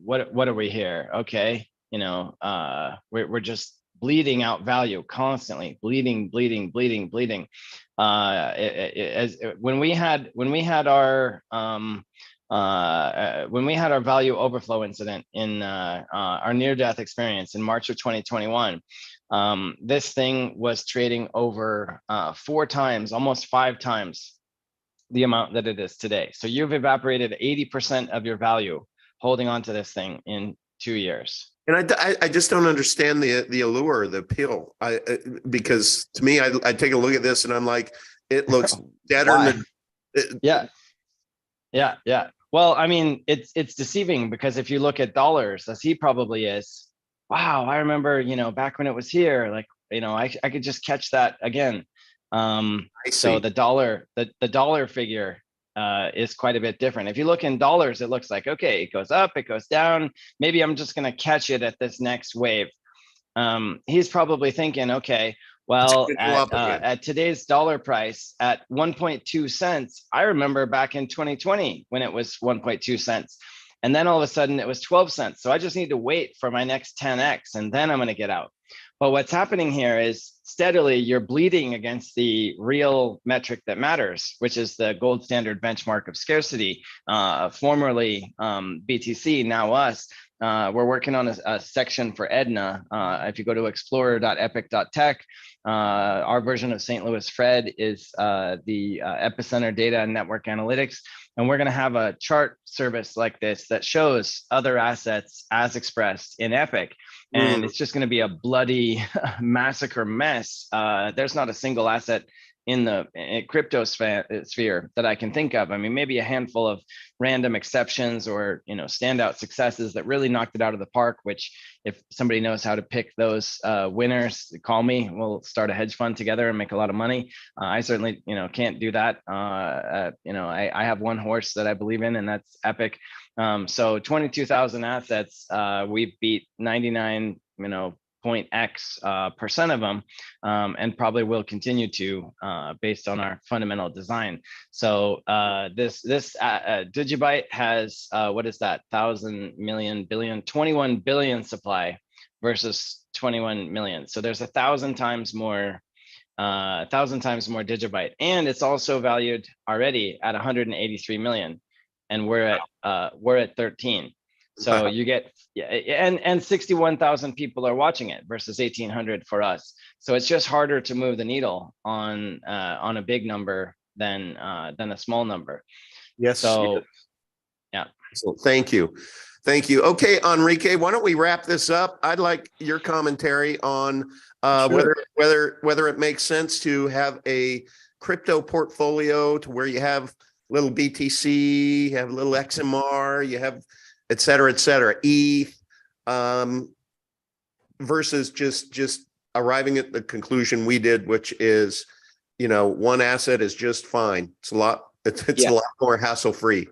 what are we here? Okay, we're just bleeding out value constantly, bleeding. When we had our value overflow incident in our near-death experience in March of 2021, this thing was trading over 4 times, almost 5 times the amount that it is today. So you've evaporated 80% of your value holding on to this thing in 2 years. And I just don't understand the allure, the appeal. Because to me, I take a look at this and I'm like, it looks better. Yeah. Well, I mean, it's deceiving, because if you look at dollars, as he probably is, wow, I remember, back when it was here, like, I could just catch that again. So the dollar figure is quite a bit different. If you look in dollars, it looks like, okay, it goes up, it goes down. Maybe I'm just going to catch it at this next wave. He's probably thinking, okay, well, at today's dollar price at 1.2 cents, I remember back in 2020 when it was 1.2 cents. And then all of a sudden it was 12 cents. So I just need to wait for my next 10x, and then I'm going to get out. But what's happening here is steadily you're bleeding against the real metric that matters, which is the gold standard benchmark of scarcity, formerly BTC, now us. We're working on a section for Edna. If you go to explorer.epic.tech, our version of St. Louis Fred is the epicenter data and network analytics. And we're going to have a chart service like this that shows other assets as expressed in Epic. And it's just going to be a bloody massacre mess. There's not a single asset in the crypto sphere that I can think of. I mean, maybe a handful of random exceptions or, standout successes that really knocked it out of the park, which if somebody knows how to pick those winners, call me. We'll start a hedge fund together and make a lot of money. I certainly, can't do that. I have one horse that I believe in, and that's Epic. So 22,000 assets, we've beat 99, point X percent of them, and probably will continue to based on our fundamental design. So this Digibyte has what is that? 1,000 million billion, 21 billion supply versus 21 million. So there's 1,000 times more. 1,000 times more Digibyte, and it's also valued already at 183 million, and we're at 13. So you get, and 61,000 people are watching it versus 1,800 for us. So it's just harder to move the needle on a big number than a small number. Yes. So, yeah. So thank you. Okay, Enrique, why don't we wrap this up? I'd like your commentary on whether it makes sense to have a crypto portfolio to where you have little BTC, you have little XMR, you have et cetera, ETH, versus just arriving at the conclusion we did, which is, one asset is just fine. It's a lot more hassle-free.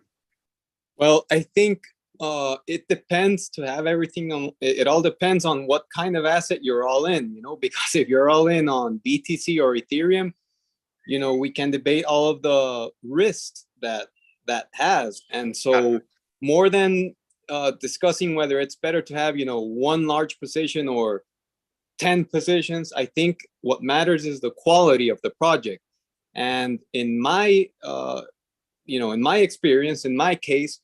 Well, I think it depends to have everything on. It all depends on what kind of asset you're all in, because if you're all in on BTC or Ethereum, we can debate all of the risks that has. And so more than discussing whether it's better to have, one large position or 10 positions, I think what matters is the quality of the project. And in my, in my experience, in my case,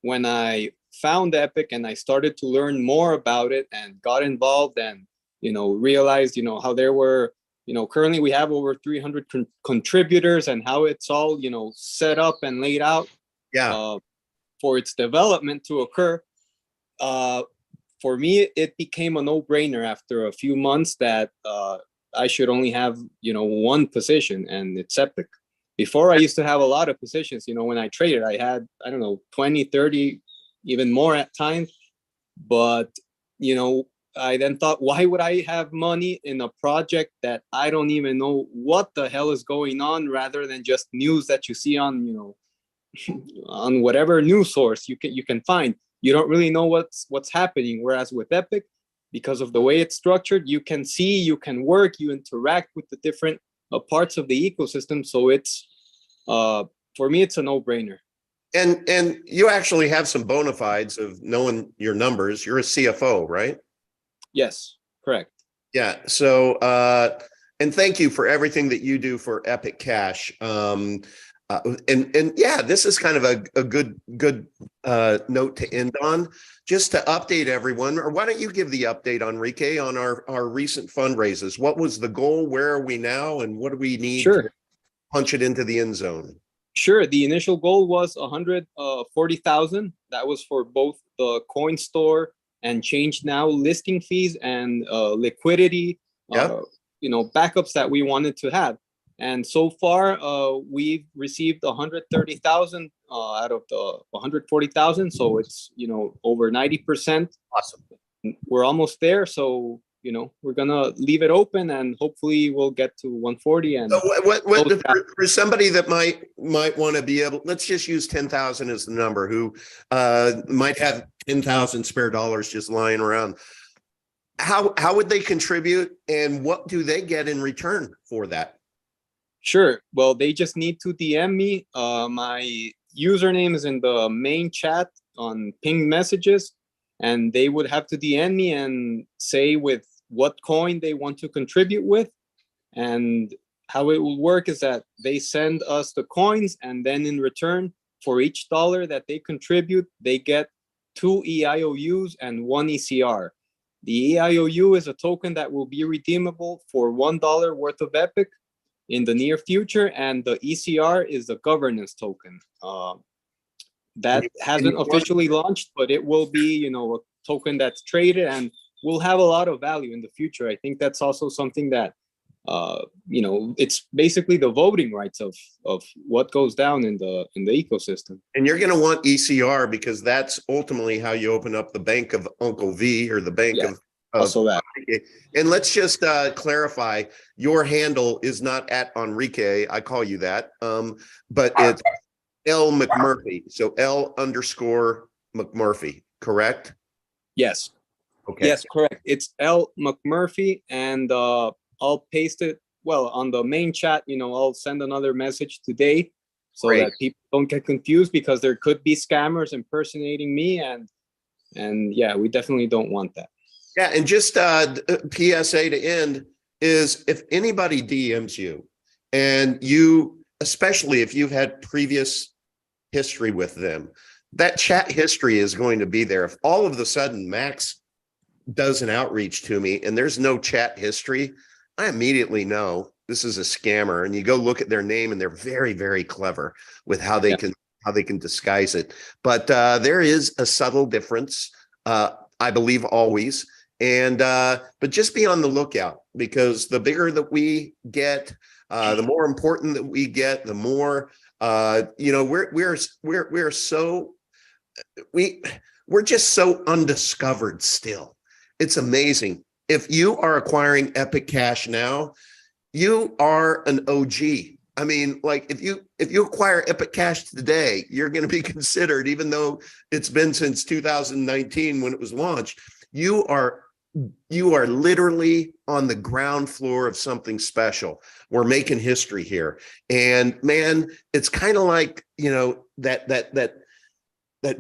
when I found Epic and I started to learn more about it and got involved and, realized, how there were currently we have over 300 contributors, and how it's all, set up and laid out for its development to occur. For me, it became a no-brainer after a few months that I should only have, one position, and it's Epic. Before, I used to have a lot of positions. When I traded, I had, 20, 30, even more at times. But, I then thought, why would I have money in a project that I don't even know what the hell is going on, rather than just news that you see on, on whatever news source you can find. You don't really know what's happening. Whereas with Epic, because of the way it's structured, you can see, you can work, you interact with the different parts of the ecosystem. So it's, for me, it's a no-brainer. And you actually have some bona fides of knowing your numbers. You're a CFO, right? Yes, correct. Yeah. So, and thank you for everything that you do for Epic Cash. And yeah, this is kind of a good note to end on. Just to update everyone, or why don't you give the update, Enrique, on our recent fundraisers? What was the goal? Where are we now? And what do we need to punch it into the end zone? Sure. The initial goal was 140,000. That was for both the coin store and Change Now listing fees and liquidity, backups that we wanted to have. And so far, we've received 130,000 out of the 140,000. So it's, over 90%. Awesome. We're almost there. So, we're going to leave it open, and hopefully we'll get to 140. And so what for somebody that might want to be able, let's just use 10,000 as the number, who might have 10,000 spare dollars just lying around. How would they contribute, and what do they get in return for that? Sure. Well, they just need to DM me. My username is in the main chat on pinged messages, and they would have to DM me and say with what coin they want to contribute with. And how it will work is that they send us the coins, and then in return, for each dollar that they contribute, they get 2 EIOUs and 1 ECR. The EIOU is a token that will be redeemable for $1 worth of Epic in the near future, and the ECR is the governance token. That hasn't officially launched, but it will be, a token that's traded and will have a lot of value in the future. I think that's also something that, it's basically the voting rights of what goes down in the ecosystem. And you're going to want ECR, because that's ultimately how you open up the bank of Uncle V, or the bank of also that. And let's just clarify, your handle is not at Enrique. I call you that, but it's L McMurphy. So L_McMurphy, correct? Yes. Okay. Yes, correct. It's L McMurphy, and I'll paste it. Well, on the main chat, I'll send another message today, so that people don't get confused, because there could be scammers impersonating me, and yeah, we definitely don't want that. Yeah, and just PSA to end is, if anybody DMs you, and you, especially if you've had previous history with them, that chat history is going to be there. If all of a sudden Max does an outreach to me and there's no chat history, I immediately know this is a scammer. And you go look at their name, and they're very, very clever with how they can disguise it. But there is a subtle difference, I believe, always. And but just be on the lookout, because the bigger that we get, the more important that we get, the more we're just so undiscovered still. It's amazing. If you are acquiring Epic Cash now, you are an OG. I mean, like, if you acquire Epic Cash today, you're going to be considered, even though it's been since 2019 when it was launched. You are literally on the ground floor of something special. We're making history here. And man, it's kind of like, that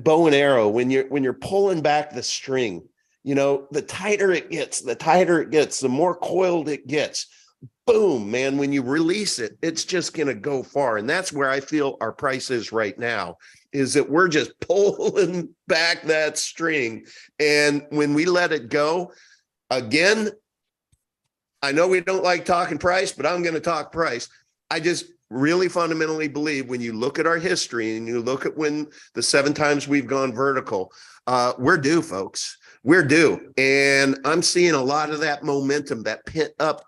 bow and arrow, when you're pulling back the string, the tighter it gets, the more coiled it gets. Boom, man, when you release it, it's just going to go far. And that's where I feel our price is right now, is that we're just pulling back that string. And when we let it go, again, I know we don't like talking price, but I'm going to talk price. I just really fundamentally believe when you look at our history and you look at when the 7 times we've gone vertical, we're due, folks. We're due. And I'm seeing a lot of that momentum, that pent up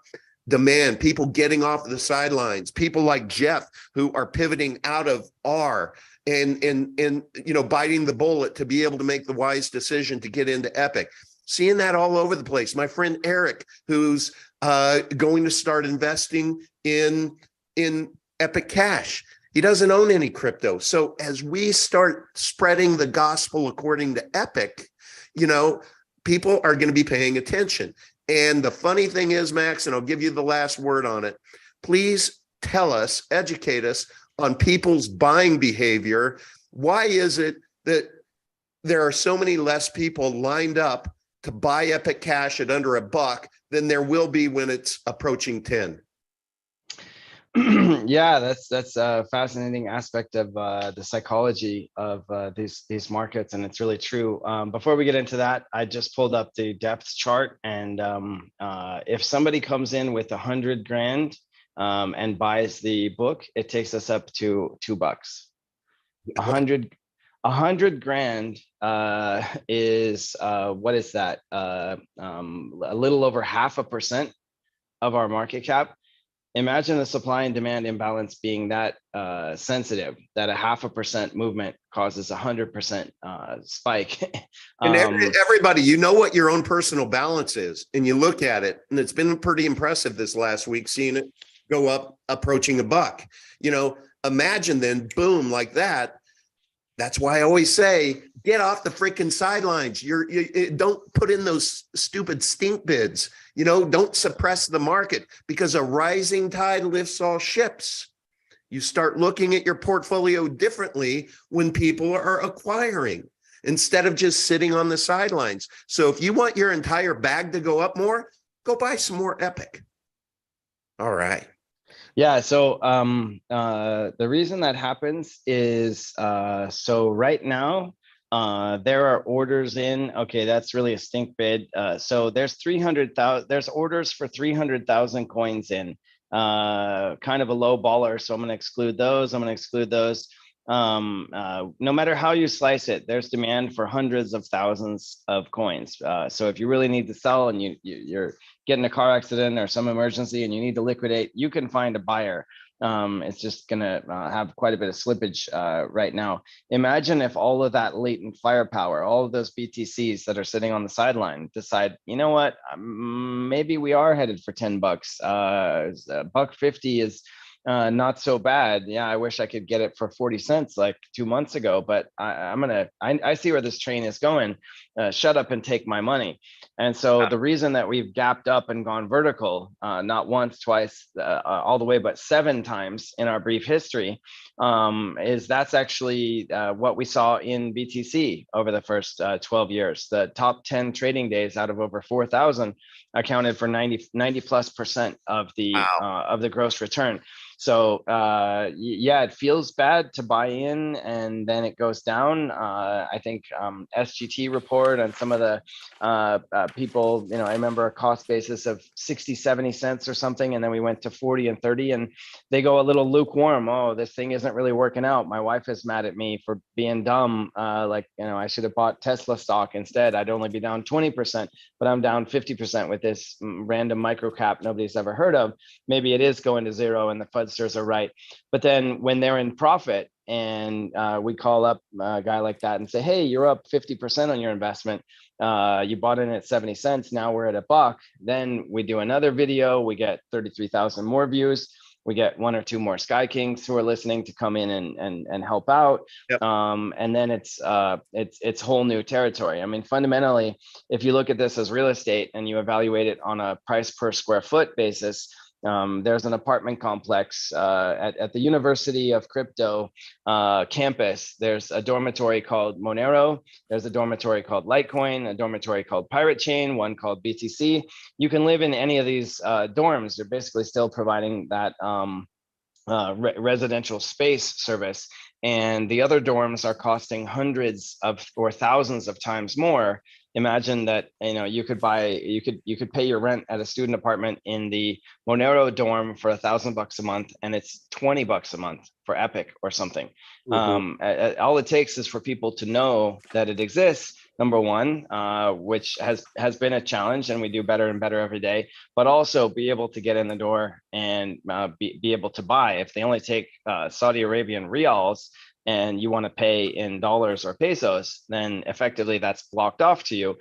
demand, people getting off the sidelines, people like Jeff who are pivoting out of ARRR and you know, biting the bullet to be able to make the wise decision to get into Epic. Seeing that all over the place. My friend Eric, who's going to start investing in Epic Cash. He doesn't own any crypto. So as we start spreading the gospel according to Epic, you know, people are going to be paying attention. And the funny thing is, Max, and I'll give you the last word on it, please tell us, educate us on people's buying behavior. Why is it that there are so many less people lined up to buy Epic Cash at under $1 than there will be when it's approaching 10? Yeah, that's a fascinating aspect of the psychology of these markets, and it's really true. Before we get into that, I just pulled up the depth chart, and if somebody comes in with 100 grand and buys the book, it takes us up to $2. 100 grand is what is that? A little over 0.5% of our market cap. Imagine the supply and demand imbalance being that sensitive, that a 0.5% movement causes 100% spike. And everybody, you know what your own personal balance is, and you look at it, and it's been pretty impressive this last week, seeing it go up, approaching $1. You know, imagine then, boom, like that. That's why I always say, get off the freaking sidelines. You don't put in those stupid stink bids. You know, don't suppress the market, because a rising tide lifts all ships. You start looking at your portfolio differently when people are acquiring instead of just sitting on the sidelines. So if you want your entire bag to go up more, go buy some more Epic. All right. Yeah, so the reason that happens is so right now there are orders in. Okay, that's really a stink bid. So there's 300,000. There's orders for 300,000 coins in. Kind of a low baller. So I'm going to exclude those. I'm going to exclude those. No matter how you slice it, there's demand for hundreds of thousands of coins. So if you really need to sell and you're getting a car accident or some emergency and you need to liquidate, you can find a buyer. It's just going to have quite a bit of slippage right now. Imagine if all of that latent firepower, all of those BTCs that are sitting on the sideline decide, you know what, maybe we are headed for $10. $1.50 is not so bad. Yeah, I wish I could get it for 40 cents like 2 months ago, but I see where this train is going. Shut up and take my money. And so the reason that we've gapped up and gone vertical, not once, twice, all the way, but 7 times in our brief history, is that's actually what we saw in BTC over the first 12 years. The top 10 trading days out of over 4,000 accounted for 90+% of the gross return. So yeah, it feels bad to buy in and then it goes down. I think SGT report and some of the people, you know, I remember a cost basis of 60, 70 cents or something, and then we went to 40 and 30, and they go a little lukewarm. Oh, this thing isn't really working out. My wife is mad at me for being dumb. Like, you know, I should have bought Tesla stock instead. I'd only be down 20%, but I'm down 50% with this random micro cap nobody's ever heard of. Maybe it is going to zero and the FUDsters are right. But then when they're in profit and we call up a guy like that and say, hey, you're up 50% on your investment. You bought in at 70 cents. Now we're at $1. Then we do another video. We get 33,000 more views. We get 1 or 2 more Sky Kings who are listening to come in and help out. Yep. And then it's whole new territory. I mean, fundamentally, if you look at this as real estate and you evaluate it on a price per square foot basis, there's an apartment complex at the University of Crypto campus. There's a dormitory called Monero. There's a dormitory called Litecoin, a dormitory called Pirate Chain, one called BTC. You can live in any of these dorms. They're basically still providing that residential space service. And the other dorms are costing hundreds of or thousands of times more imagine that, you could pay your rent at a student apartment in the Monero dorm for $1,000 a month, and it's $20 a month for Epic or something. All it takes is for people to know that it exists, number one, which has been a challenge, and we do better and better every day, but also be able to get in the door and be able to buy. If they only take Saudi Arabian riyals, and you want to pay in dollars or pesos, then effectively that's blocked off to you.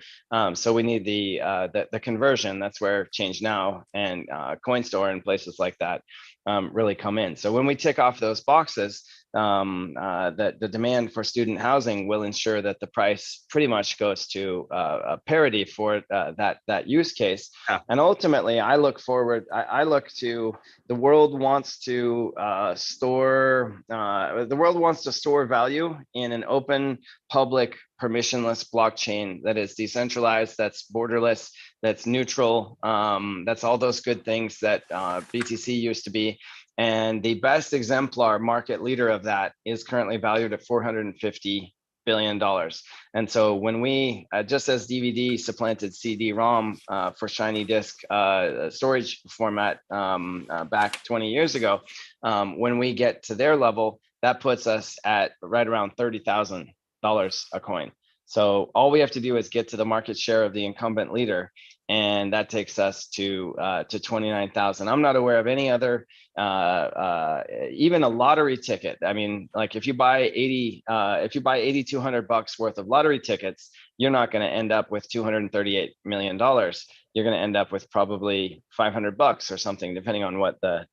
So we need the conversion. That's where Change Now and CoinStore and places like that really come in. So when we tick off those boxes, the demand for student housing will ensure that the price pretty much goes to a parity for that use case. Yeah. And ultimately, I look forward. I look to the world wants to store value in an open, public, permissionless blockchain that is decentralized, that's borderless, that's neutral. That's all those good things that BTC used to be. And the best exemplar market leader of that is currently valued at $450 billion. And so when we, just as DVD supplanted CD-ROM for shiny disk storage format back 20 years ago, when we get to their level, that puts us at right around $30,000 a coin. So all we have to do is get to the market share of the incumbent leader, and that takes us to 29,000. I'm not aware of any other, even a lottery ticket. I mean, like if you buy $8,200 worth of lottery tickets, you're not going to end up with $238 million. You're going to end up with probably $500 or something, depending on what the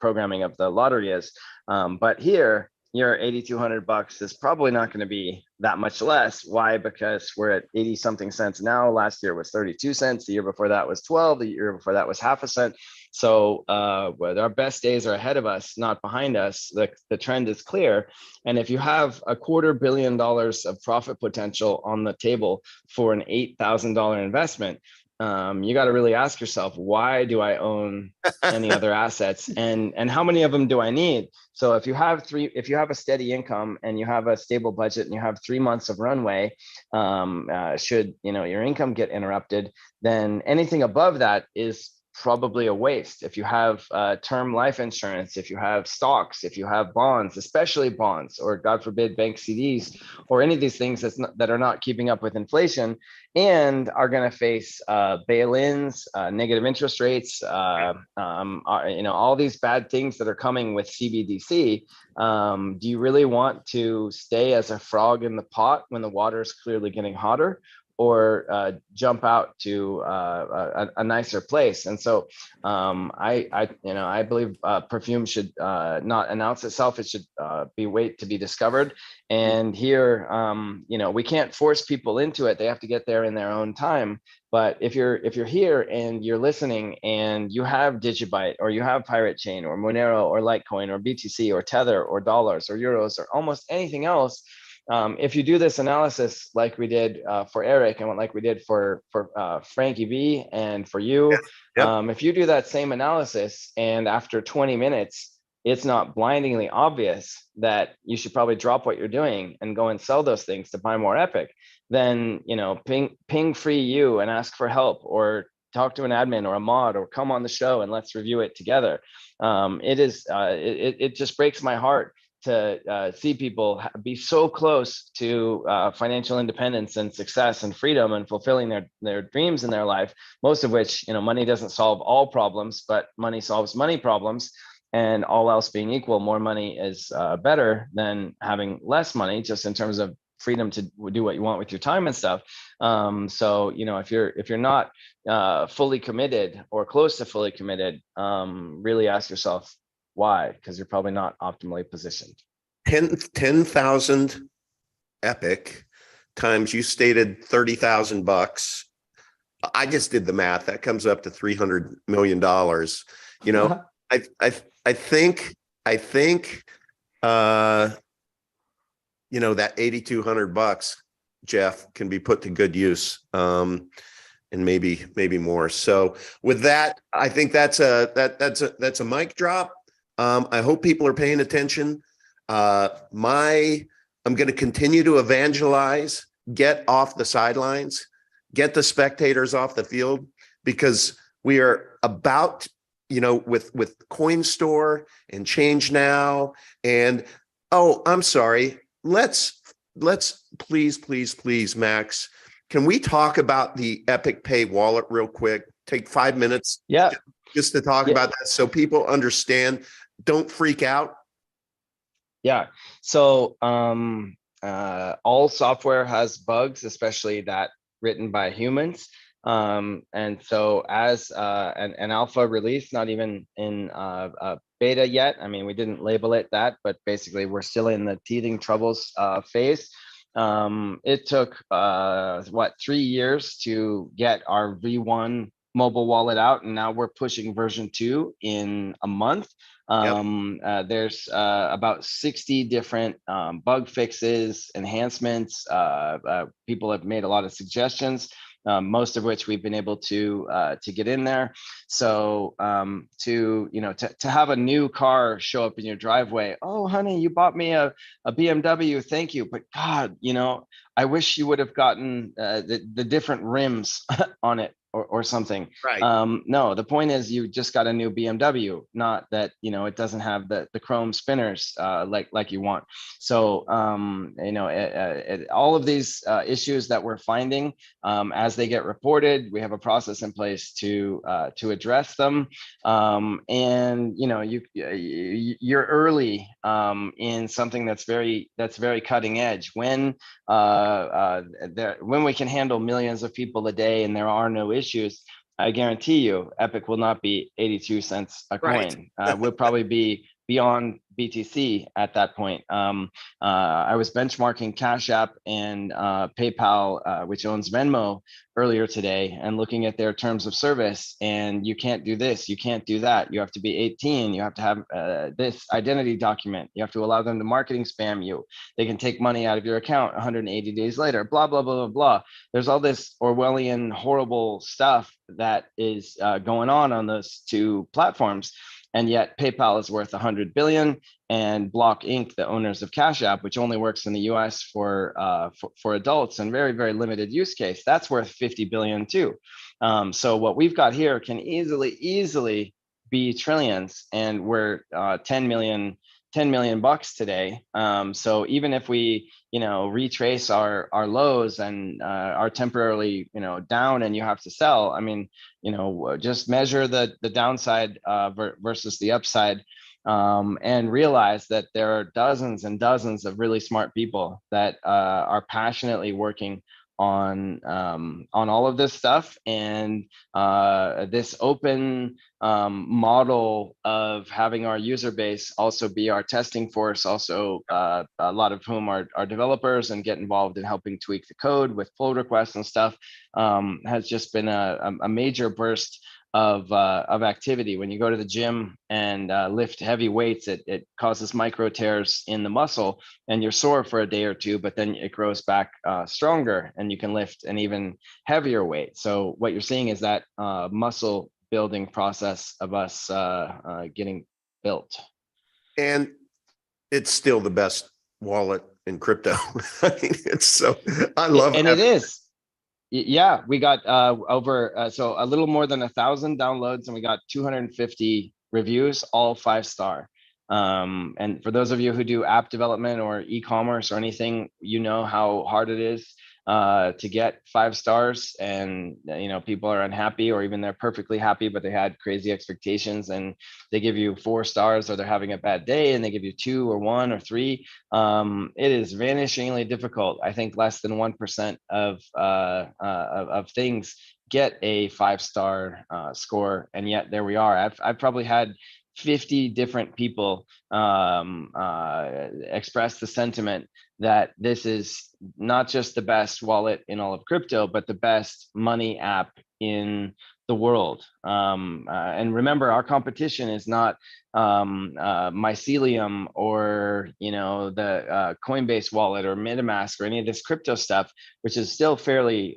programming of the lottery is. But here, your $8,200 is probably not going to be that much less. Why? Because we're at 80 something cents now. Last year was 32 cents. The year before that was 12. The year before that was half a cent. So our best days are ahead of us, not behind us. The trend is clear. And if you have $250 million of profit potential on the table for an $8,000 investment, you got to really ask yourself, why do I own any other assets, and how many of them do I need? So if you have a steady income and you have a stable budget and you have 3 months of runway, should your income get interrupted, then anything above that is probably a waste. If you have term life insurance, if you have stocks, if you have bonds, especially bonds, or God forbid bank CDs, or any of these things that are not keeping up with inflation and are going to face bail-ins, negative interest rates, all these bad things that are coming with CBDC. Do you really want to stay as a frog in the pot when the water is clearly getting hotter? Or jump out to a nicer place? And so I believe perfume should not announce itself. It should wait to be discovered. And here, we can't force people into it. They have to get there in their own time. But if you're here and you're listening and you have Digibyte, or you have Pirate Chain, or Monero, or Litecoin, or BTC, or Tether, or dollars, or euros, or almost anything else, if you do this analysis like we did for Eric, and like we did for Frankie B and for you, if you do that same analysis and after 20 minutes, it's not blindingly obvious that you should probably drop what you're doing and go and sell those things to buy more Epic, then ping free you and ask for help, or talk to an admin or a mod, or come on the show and let's review it together. It just breaks my heart to see people be so close to financial independence and success and freedom and fulfilling their dreams in their life, most of which, money doesn't solve all problems, but money solves money problems. And all else being equal, more money is better than having less money, just in terms of freedom to do what you want with your time and stuff. So if you're not fully committed or close to fully committed, really ask yourself why, because you're probably not optimally positioned. 10,000 Epic times, you stated $30,000. I just did the math. That comes up to $300 million. I think that $8,200, Jeff, can be put to good use, and maybe more. So with that, I think that's a mic drop. I hope people are paying attention. I'm going to continue to evangelize, get off the sidelines. get the spectators off the field, because we are about, with CoinStore and Change Now and, oh, I'm sorry. Let's please, Max, can we talk about the Epic Pay wallet real quick? Take 5 minutes. Yeah. Just to talk about that so people understand. Don't freak out. Yeah. So all software has bugs, especially that written by humans. And so as an alpha release, not even in beta yet. I mean, we didn't label it that, but basically we're still in the teething troubles phase. It took 3 years to get our V1 mobile wallet out, and now we're pushing version 2 in a month. There's about 60 different bug fixes, enhancements. People have made a lot of suggestions, most of which we've been able to get in there. So to have a new car show up in your driveway, oh honey, you bought me a BMW, thank you, but God, I wish you would have gotten the different rims on it or something. Right. No, the point is you just got a new BMW, not that it doesn't have the chrome spinners like you want. So all of these issues that we're finding, as they get reported, we have a process in place to address them. And you're early in something that's very cutting edge. When we can handle millions of people a day and there are no issues, I guarantee you Epic will not be 82 cents a coin. Right. We'll probably be beyond BTC at that point. I was benchmarking Cash App and PayPal, which owns Venmo, earlier today, and looking at their terms of service. And you can't do this, you can't do that. You have to be 18. You have to have this identity document. You have to allow them to marketing spam you. They can take money out of your account 180 days later. Blah blah blah blah blah. There's all this Orwellian, horrible stuff that is going on those two platforms. And yet PayPal is worth 100 billion, and Block Inc., the owners of Cash App, which only works in the US for adults and very, very limited use case, that's worth 50 billion too. So what we've got here can easily be trillions, and we're 10 million bucks today. So even if we retrace our lows and are temporarily down and you have to sell, I mean, just measure the downside versus the upside, and realize that there are dozens and dozens of really smart people that are passionately working on all of this stuff. And this open model of having our user base also be our testing force, also a lot of whom are developers and get involved in helping tweak the code with pull requests and stuff, has just been a major burst of activity. When you go to the gym and lift heavy weights, it causes micro tears in the muscle, and you're sore for a day or two, but then it grows back stronger, and you can lift an even heavier weight. So what you're seeing is that muscle building process of us getting built. And it's still the best wallet in crypto. I mean, I love it. And it is. Yeah, we got over so a little more than 1,000 downloads, and we got 250 reviews, all 5-star. And for those of you who do app development or e-commerce or anything, how hard it is to get 5 stars, and people are unhappy, or even they're perfectly happy, but they had crazy expectations, and they give you 4 stars, or they're having a bad day and they give you 2 or 1 or 3. It is vanishingly difficult. I think less than 1% of things get a 5-star score, and yet there we are. I've probably had 50 different people express the sentiment that this is not just the best wallet in all of crypto, but the best money app in the world. And remember, our competition is not Mycelium or the Coinbase wallet or MetaMask or any of this crypto stuff, which is still fairly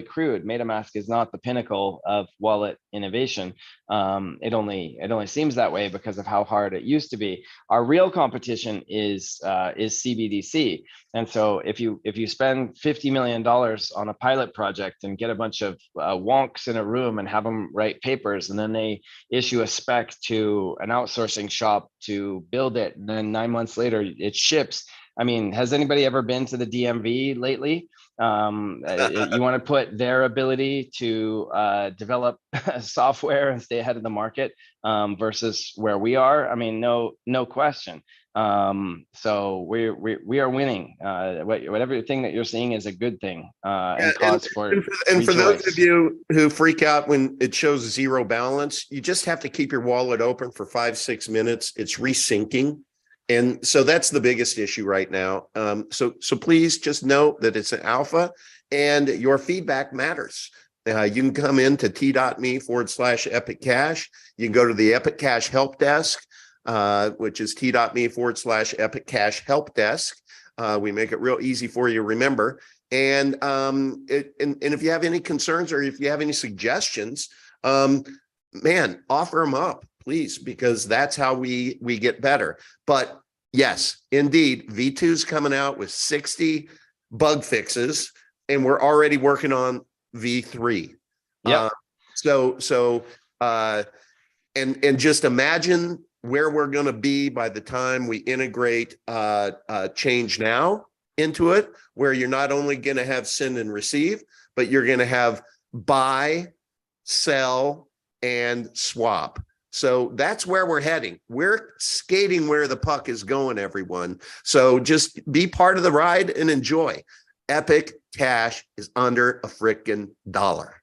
crude. MetaMask is not the pinnacle of wallet innovation. It only seems that way because of how hard it used to be. Our real competition is CBDC. And so if you spend $50 million on a pilot project and get a bunch of wonks in a room and have them write papers, and then they issue a spec to an outsourcing shop to build it, and then 9 months later it ships. I mean, has anybody ever been to the DMV lately? You want to put their ability to develop software and stay ahead of the market versus where we are. I mean, no question. So we are winning. Whatever thing that you're seeing is a good thing and cause for for those of you who freak out when it shows zero balance, you just have to keep your wallet open for 5-6 minutes. It's resyncing. And so that's the biggest issue right now. So please just know that it's an alpha and your feedback matters. You can come in to t.me/Epic Cash. You can go to the Epic Cash help desk, which is t.me/Epic Cash help desk. We make it real easy for you to remember. And if you have any concerns or if you have any suggestions, man, offer them up, please, because that's how we get better. But yes, indeed, V2's coming out with 60 bug fixes, and we're already working on V3. Yeah. And just imagine where we're going to be by the time we integrate Change Now into it, where you're not only going to have send and receive, but you're going to have buy, sell, and swap. So that's where we're heading. We're skating where the puck is going, everyone. So just be part of the ride and enjoy. Epic Cash is under a freaking dollar.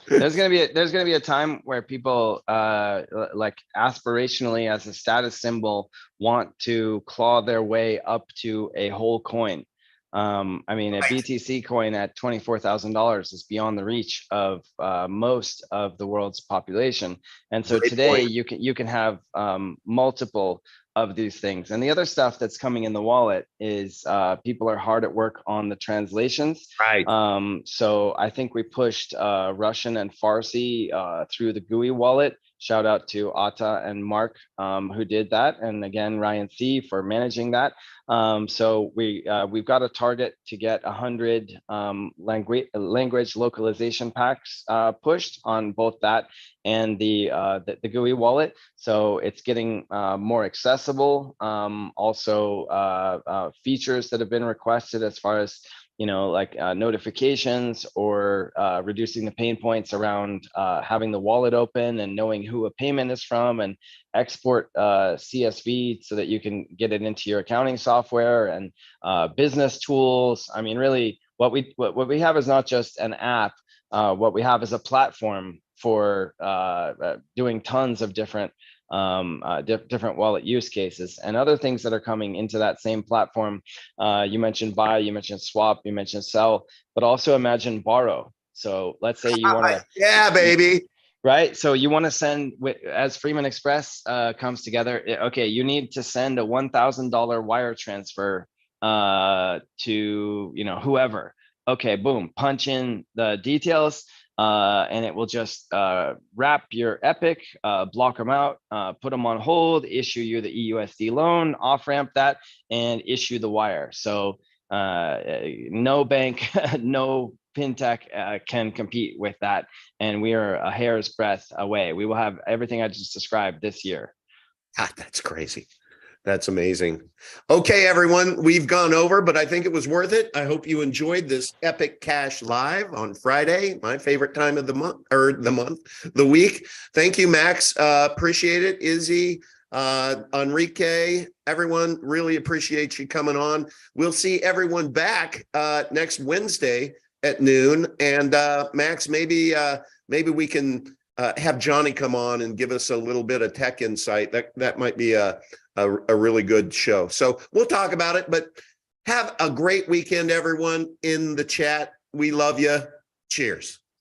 There's gonna be a time where people like aspirationally as a status symbol want to claw their way up to a whole coin. I mean, a BTC coin at $24,000 is beyond the reach of most of the world's population. And so Great today point. you can have multiple of these things. And the other stuff that's coming in the wallet is people are hard at work on the translations. Right. So I think we pushed Russian and Farsi through the GUI wallet. Shout out to Atta and Mark who did that, and again Ryan C for managing that. So we've got a target to get 100 language localization packs pushed on both that and the GUI wallet. So it's getting more accessible. Also features that have been requested as far as like notifications or reducing the pain points around having the wallet open and knowing who a payment is from, and export CSV so that you can get it into your accounting software, and business tools. I mean, really what we have is not just an app. What we have is a platform for doing tons of different different wallet use cases and other things that are coming into that same platform. You mentioned buy, you mentioned swap, you mentioned sell, but also imagine borrow. So let's say you want to, yeah, baby. Right. So you want to send, as Freeman Express comes together, okay, you need to send a $1,000 wire transfer to, whoever. Okay, boom, punch in the details. And it will just wrap your Epic, block them out, put them on hold, issue you the EUSD loan, off ramp that, and issue the wire. So no bank, no fintech can compete with that. And we are a hair's breadth away. We will have everything I just described this year. God, that's crazy. That's amazing. Okay, everyone, we've gone over, but I think it was worth it. I hope you enjoyed this Epic Cash Live on Friday, my favorite time of the month, or the week. Thank you, Max. Appreciate it. Izzy, Enrique, everyone, really appreciate you coming on. We'll see everyone back next Wednesday at noon. And Max, maybe we can have Johnny come on and give us a little bit of tech insight. That might be a really good show. So we'll talk about it, but have a great weekend, everyone in the chat. We love you. Cheers.